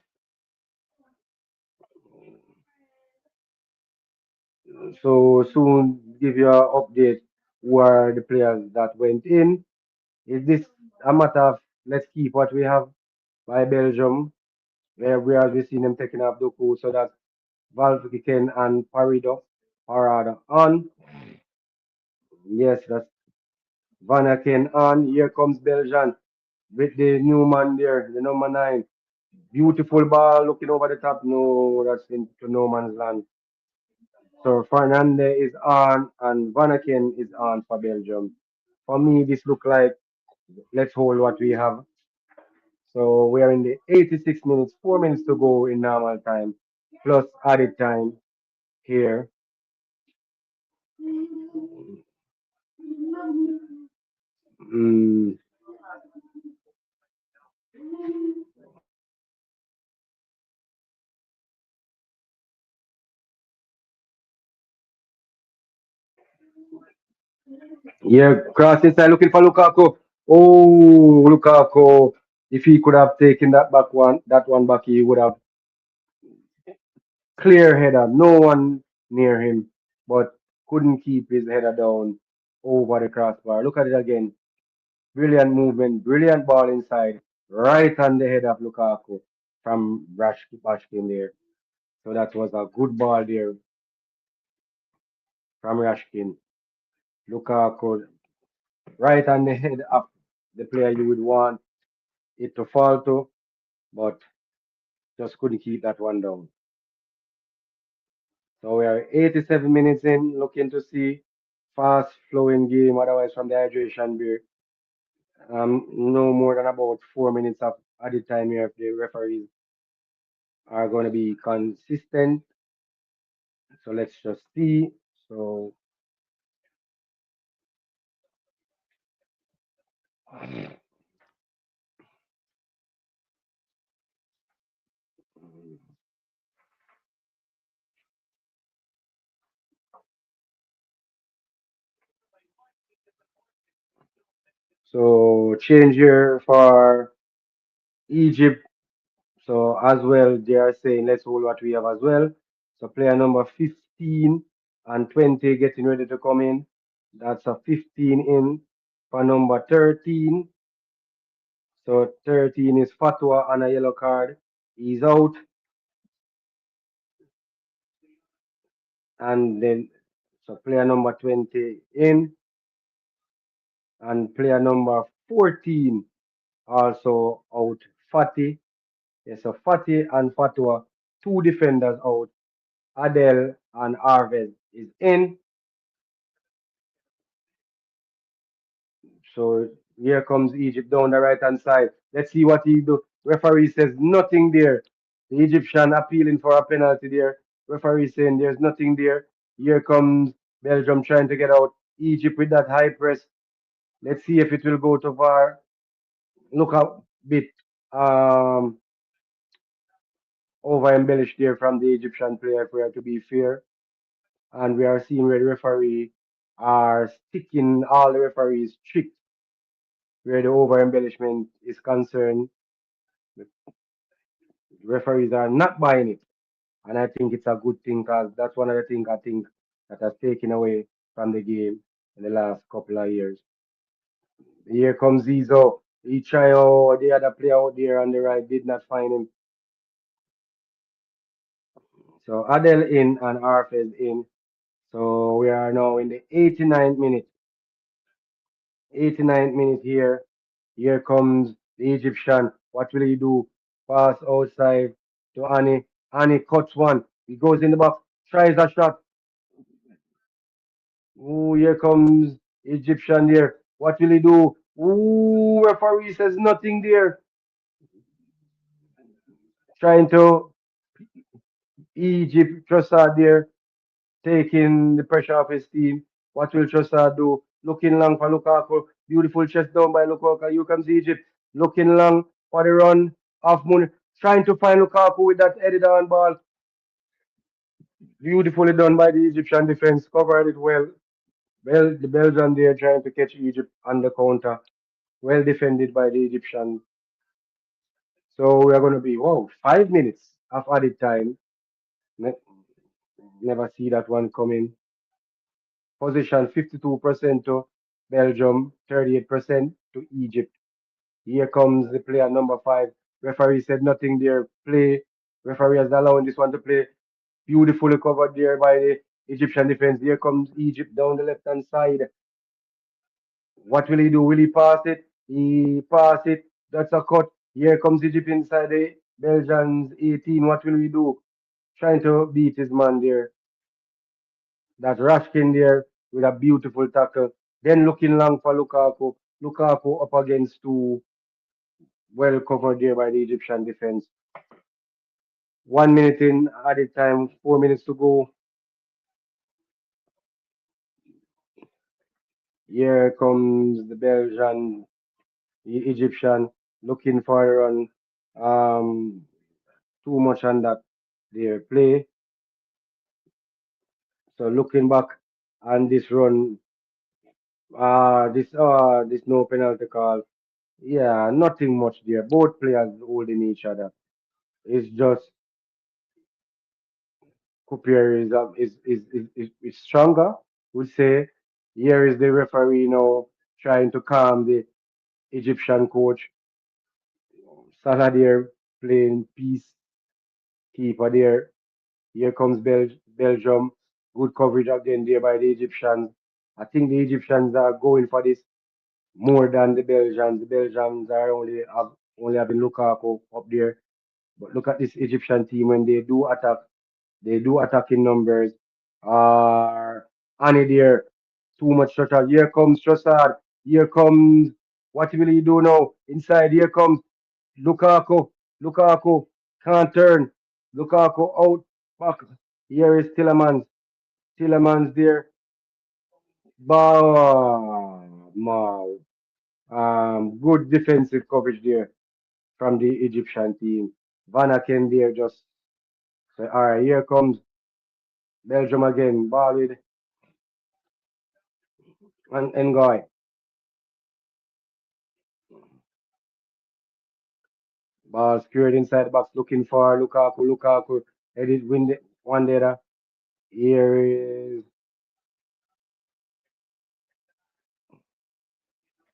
So soon give you an update who are the players that went in. Is this a matter of let's keep what we have by Belgium, where we are just seeing them taking off Doku so that Valverde and Parada on. Yes, that's Van Aken on. Here comes Belgium with the new man there, the number 9. Beautiful ball looking over the top. No, that's into no man's land. So Fernandez is on and Vanaken is on for Belgium. For me, this look like let's hold what we have. So we are in the 86 minutes, 4 minutes to go in normal time, plus added time here. Mm, yeah, cross inside looking for Lukaku. Oh, Lukaku. If he could have taken that one back, he would have clear header. No one near him, but couldn't keep his header down over the crossbar. Look at it again. Brilliant movement, brilliant ball inside, right on the head of Lukaku from Rashkin there. So that was a good ball there from Rashkin. Lukaku right on the head of the player you would want it to fall to, but just couldn't keep that one down. So we are 87 minutes in, looking to see fast flowing game. Otherwise, from the hydration break, no more than about 4 minutes of added time here if the referees are going to be consistent. So let's just see. So so change here for Egypt. So as well, they are saying let's hold what we have as well. So player number 15 and 20 getting ready to come in. That's a 15 in for number 13. So 13 is Fatwa on a yellow card. He's out. And then so player number 20 in and player number 14 also out. Fatty. Yes, so Fatty and Fatwa, two defenders out. Adele and Arvez is in. So here comes Egypt down the right hand side. Let's see what he do. Referee says nothing there. The Egyptian appealing for a penalty there. Referee saying there's nothing there. Here comes Belgium trying to get out. Egypt with that high press. Let's see if it will go to VAR. Look a bit um over embellished there from the Egyptian player if we are to be fair. And we are seeing where the referee are sticking all the referees strict where the over embellishment is concerned. The referees are not buying it, and I think it's a good thing because that's one of the things I think that has taken away from the game in the last couple of years. Here comes Zizo. He tried out the other player out there on the right, did not find him. So Adel in and Arfez in. So we are now in the 89th minute. 89th minute here. Here comes the Egyptian. What will he do? Pass outside to Ani. Ani cuts one. He goes in the box. Tries a shot. Ooh, here comes Egyptian there. What will he do? Ooh, referee says nothing there. Trying to Egypt Trossard there, taking the pressure off his team. What will Trossard do? Looking long for Lukaku. Beautiful chest down by Lukaku. Here comes Egypt. Looking long for the run of Moon. Trying to find Lukaku with that headed on ball. Beautifully done by the Egyptian defense. Covered it well. Well, the Belgian there trying to catch Egypt on the counter. Well defended by the Egyptian. So we are going to be, wow, 5 minutes of added time. Ne- Never see that one coming. Possession 52% to Belgium, 38% to Egypt. Here comes the player number 5. Referee said nothing there. Play. Referee has allowing this one to play. Beautifully covered there by the Egyptian defense. Here comes Egypt down the left hand side. What will he do? Will he pass it? He pass it. That's a cut. Here comes Egypt inside the Belgians 18. What will he do? Trying to beat his man there. That Rashkin there with a beautiful tackle. Then looking long for Lukaku. Lukaku up against two, well covered there by the Egyptian defense. 1 minute in added time, 4 minutes to go. Here comes the Belgian, the Egyptian looking for a run. Too much on that their play. So looking back on this run, this no penalty call. Yeah, nothing much there. Both players holding each other. It's just Kupier is stronger. We say here is the referee now trying to calm the Egyptian coach. Salah there playing peacekeeper there. Here comes Belgium. Good coverage again there by the Egyptians. I think the Egyptians are going for this more than the Belgians. The Belgians are only having Lukaku up there. But look at this Egyptian team when they do attack in numbers. Annie there, too much Trossard. Here comes Trossard. Here comes, what will he do now? Inside, here comes Lukaku. Lukaku can't turn. Lukaku out back. Here is Tillemans. Tillemans there. Wow. Good defensive coverage there from the Egyptian team. Van Aken there just say, all right, here comes Belgium again. Ball with and Ngoy. Ball secured inside the box looking for Lukaku. Lukaku headed win the one there. Here is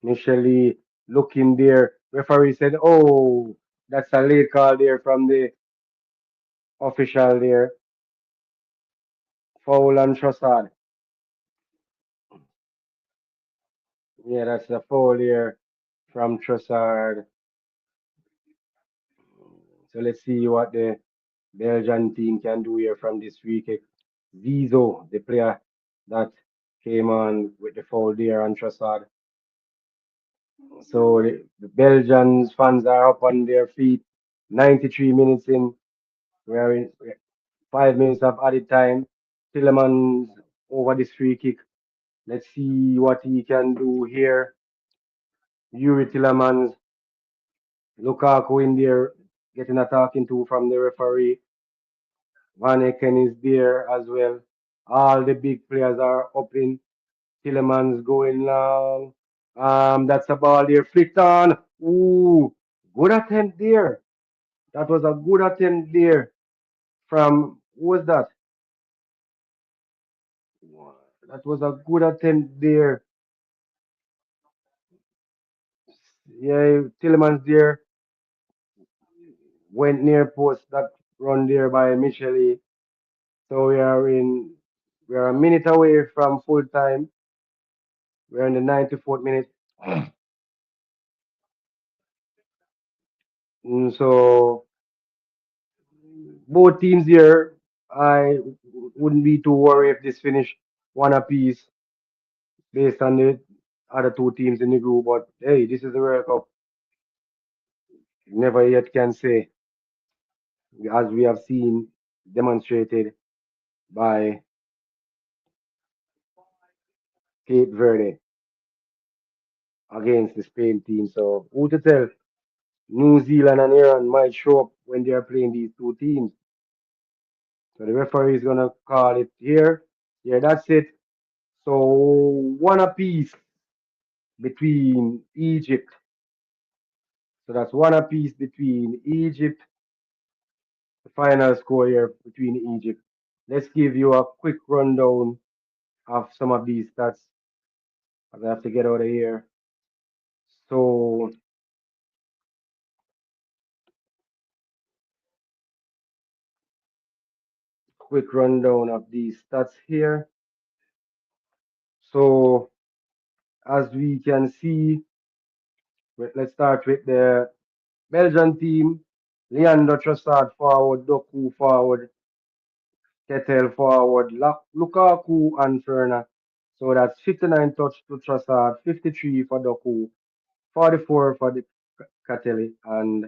Michele looking there. Referee said, oh, that's a late call there from the official there. Foul on Trossard. Yeah, that's a foul here from Trossard. So let's see what the Belgian team can do here from this free kick. Zizo, the player that came on with the foul there on Trossard. So the Belgian fans are up on their feet. 93 minutes in. We're in 5 minutes of added time. Tillemans over this free kick. Let's see what he can do here. Yuri Tillemans, Lukaku in there, getting a talking to from the referee. Van Eken is there as well. All the big players are up in. Tillemans going long. That's a ball there. Flicked on. Ooh, good attempt there. That was a good attempt there from who was that? That was a good attempt there. Yeah, Tillemans there went near post that run there by Michele. So we are a minute away from full time. We're in the 94th minute. So both teams here, I wouldn't be too worried if this finish one apiece based on the other two teams in the group. But hey, this is the World Cup. Never yet can say, as we have seen demonstrated by Cape Verde against the Spain team. So who to tell? New Zealand and Iran might show up when they are playing these two teams. So the referee is gonna call it here. Yeah, that's it. So one apiece between Egypt. So that's one apiece between Egypt. The final score here between Egypt. Let's give you a quick rundown of some of these stats as I have to get out of here. So quick rundown of these stats here. So as we can see, let's start with the Belgian team. Leandro Trossard forward, Doku forward, Kettle forward, Lukaku and Ferner. So that's 59 touch to Trossard, 53 for Doku, 44 for the Kettle, and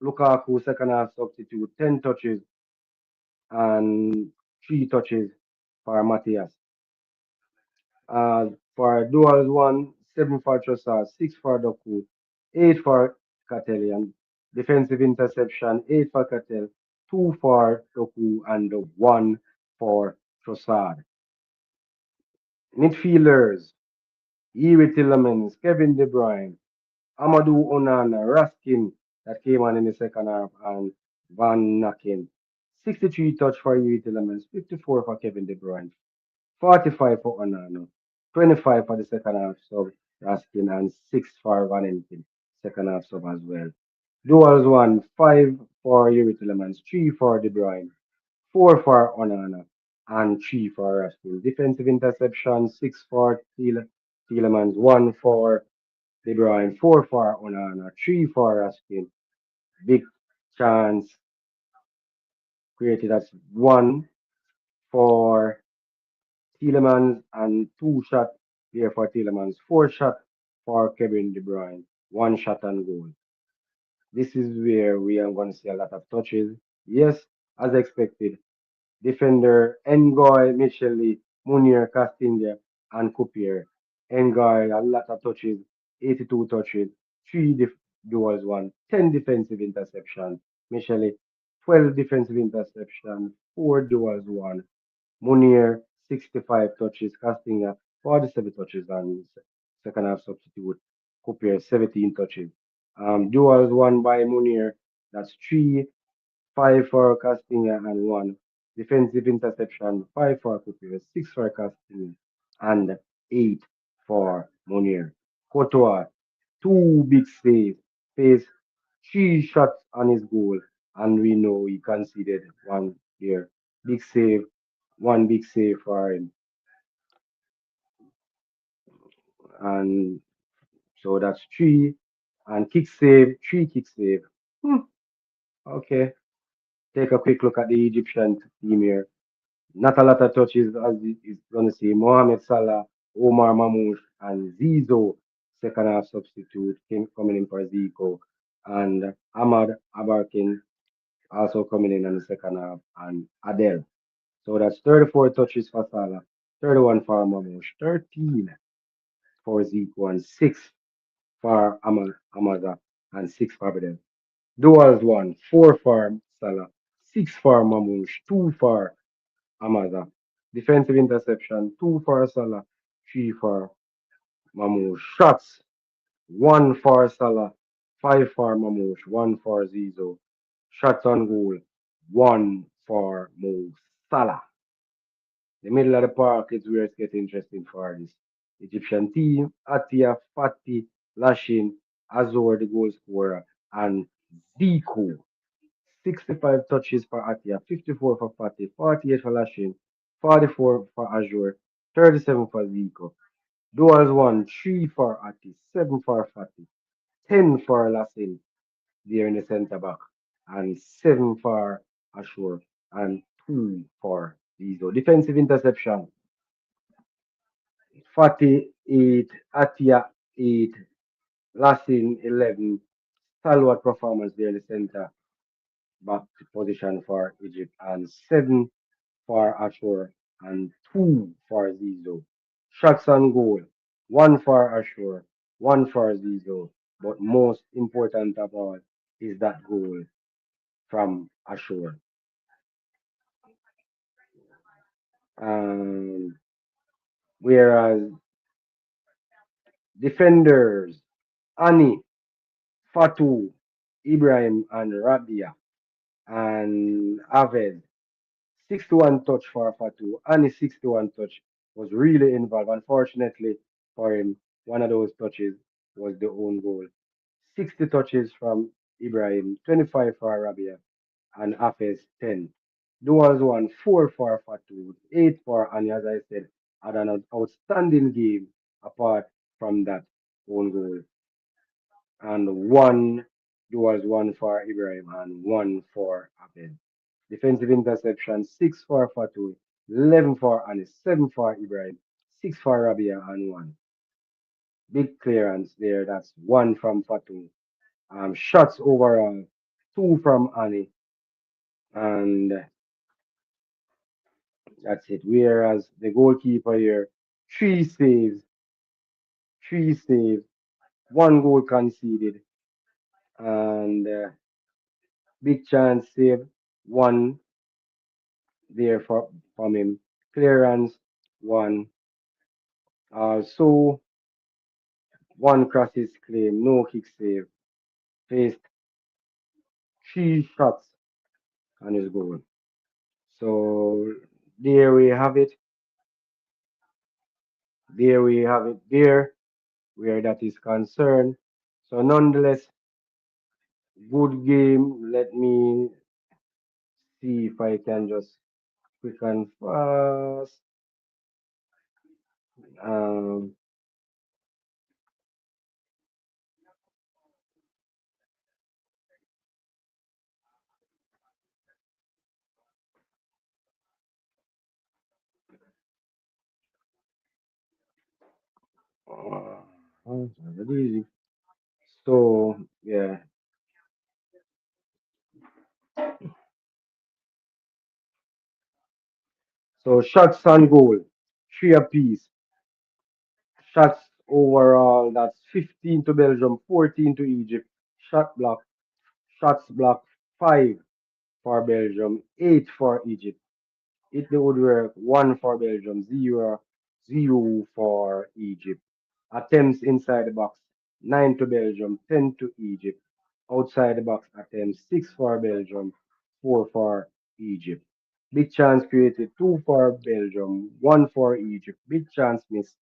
Lukaku second half substitute, 10 touches and 3 touches for Matthias. For duals one, 7 for Trossard, 6 for Doku, 8 for Catelian. Defensive interception, 8 for Catel, 2 for Doku, and 1 for Trossard. Midfielders, Yuri Tillemans, Kevin De Bruyne, Amadou Onana, Raskin, that came on in the second half, and Van Naken. 63 touch for Yuri Tillemans, 54 for Kevin De Bruyne, 45 for Onana, 25 for the second half sub Raskin, and 6 for Van Enken, second half sub as well. Duels won 5 for Yuri Tillemans, 3 for De Bruyne, 4 for Onana, and 3 for Raskin. Defensive interception 6 for Tielemans, 1 for De Bruyne, 4 for Onana, 3 for Raskin. Big chance created as 1 for Tielemans and 2 shot there for Tielemans, 4 shot for Kevin De Bruyne, 1 shot and goal. This is where we are going to see a lot of touches. Yes, as expected, defender Ngoy, Micheli, Munir, Castilla, and Kupier. Ngoy, a lot of touches, 82 touches, 3 duels, 10 defensive interception. Micheli, 12 defensive interception, 4 duels, 1. Munir, 65 touches, Castilla, 47 touches, and second half substitute. Kupier, 17 touches. Duels won by Munir, that's 3, 5 for Castilla and 1. Defensive interception, 5 for Cooper, 6 for Castilla, and 8 for Munir. Courtois, 2 big saves, faced 3 shots on his goal, and we know he conceded 1 there. Big save, 1 big save for him. And so that's 3. And kick save, 3 kick save. Hmm, okay. Take a quick look at the Egyptian team here. Not a lot of touches, as is going to see. Mohamed Salah, Omar Mamouche, and Zizo, second half substitute, coming in for Zico. And Ahmad Abarkin also coming in the second half, and Adel. So that's 34 touches for Salah, 31 for Mamouche, 13 for Zico, and 6 for Amaza, and 6 for Abdel. Duals one, 4 for Salah, 6 for Mamouche, 2 for Amaza. Defensive interception, 2 for Salah, 3 for Mamouche. Shots, 1 for Salah, 5 for Mamouche, 1 for Zizo. Shots on goal, 1 for Mo Salah. The middle of the park is where it gets interesting for this Egyptian team. Atia, Fati, Lashin, Azor, the goal scorer, and Zico. 65 touches for Atia, 54 for Fati, 48 for Lashin, 44 for Azure, 37 for Zico. Duals won 3 for Ati, 7 for Fati, 10 for Lassin there in the centre back, and 7 for Ashur, and 2 for Zizo. Defensive interception, Fati 8, Atia 8, Lassin 11. Stalwart performance there in the centre back position for Egypt, and 7 for Ashur and 2 for Zizo. Shots on goal, 1 for Ashur, 1 for Zizo. But most important of all is that goal from Ashur. Um, Whereas defenders, Ani, Fatu, Ibrahim, and Rabia, and Aved, 61 touch for Fatu, and his 61 touch was really involved. Unfortunately for him, one of those touches was the own goal. 60 touches from Ibrahim, 25 for Arabia, and Hafez 10. Duals won 4 for Fatu, 8 for Ani, as I said, had an outstanding game apart from that own goal. And one Duals 1 for Ibrahim and 1 for Hafez. Defensive interception, 6 for Fatu, 11 for Anis, 7 for Ibrahim, 6 for Rabia, and 1. Big clearance there. That's 1 from Fatu. Shots overall, 2 from Ani, and that's it. Whereas the goalkeeper here, 3 saves, 3 saves, 1 goal conceded, and big chance save, 1 there from him. Clearance, 1. So 1 crosses claim, no kick save. Faced 3 shots on his goal. So there we have it. There we have it. There where that is concerned. So nonetheless, good game. Let me see if I can just quick and fast. Um, very easy. So yeah. So shots on goal, 3 apiece. Shots overall, that's 15 to Belgium, 14 to Egypt. Shots blocked, 5 for Belgium, 8 for Egypt. Hit the woodwork, 1 for Belgium, 0 for Egypt. Attempts inside the box, 9 to Belgium, 10 to Egypt. Outside the box attempts, 6 for Belgium, 4 for Egypt. Big chance created, 2 for Belgium, 1 for Egypt. Big chance missed,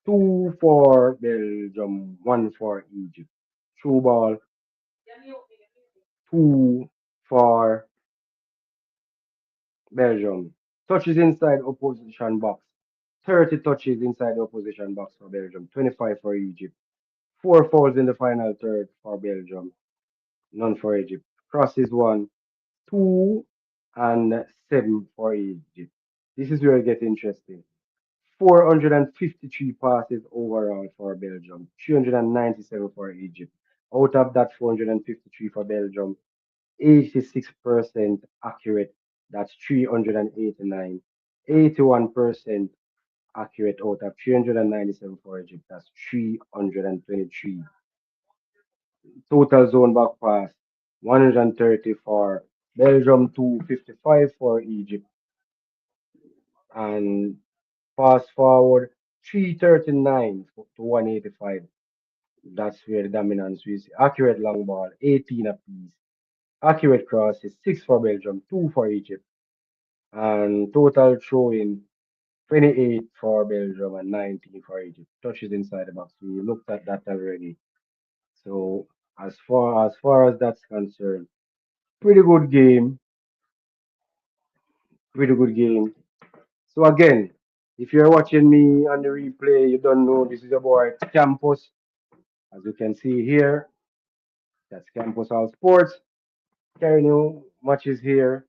2 for Belgium, 1 for Egypt. Through ball, 2 for Belgium. Touches inside opposition box. 30 touches inside the opposition box for Belgium. 25 for Egypt. 4 fouls in the final third for Belgium. None for Egypt. Crosses 1, 2, and 7 for Egypt. This is where it gets interesting. 453 passes overall for Belgium. 397 for Egypt. Out of that 453 for Belgium, 86% accurate. That's 389. 81% accurate out of 397 for Egypt. That's 323. Total zone back pass 130 for Belgium, 255 for Egypt. And pass forward 339 to 185. That's where the dominance is. Accurate long ball, 18 apiece. Accurate cross is 6 for Belgium, 2 for Egypt. And total throwing 28 for Belgium and 19 for Egypt. Touches inside the box. We looked at that already. So as far as that's concerned, pretty good game. Pretty good game. So again, if you're watching me on the replay, you don't know this is about campus. As you can see here, that's Campus All Sports. Carrying you matches here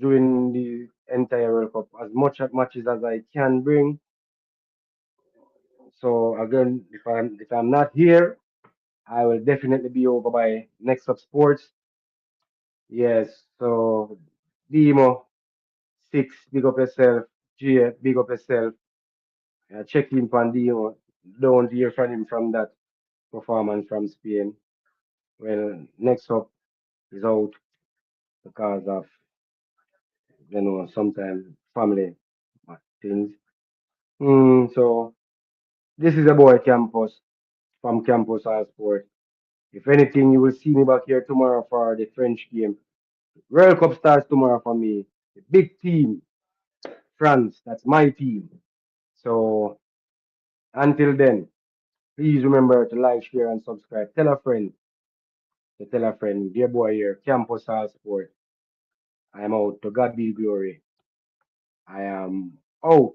during the entire World Cup, as much matches as I can bring. So again, if I'm not here, I will definitely be over by next up sports. Yes, so Demo 6, big up yourself. G, big up yourself. Check in on Demo. Don't hear from him from that performance from Spain. Well, next up is out because of sometimes family things. So this is a boy campus from Campus All Sport. If anything, you will see me back here tomorrow for the French game. World Cup starts tomorrow for me. The big team, France. That's my team. So until then, please remember to like, share, and subscribe. Tell a friend to tell a friend. Dear boy here, Campus All Sport. I am out. To God be the glory. I am out.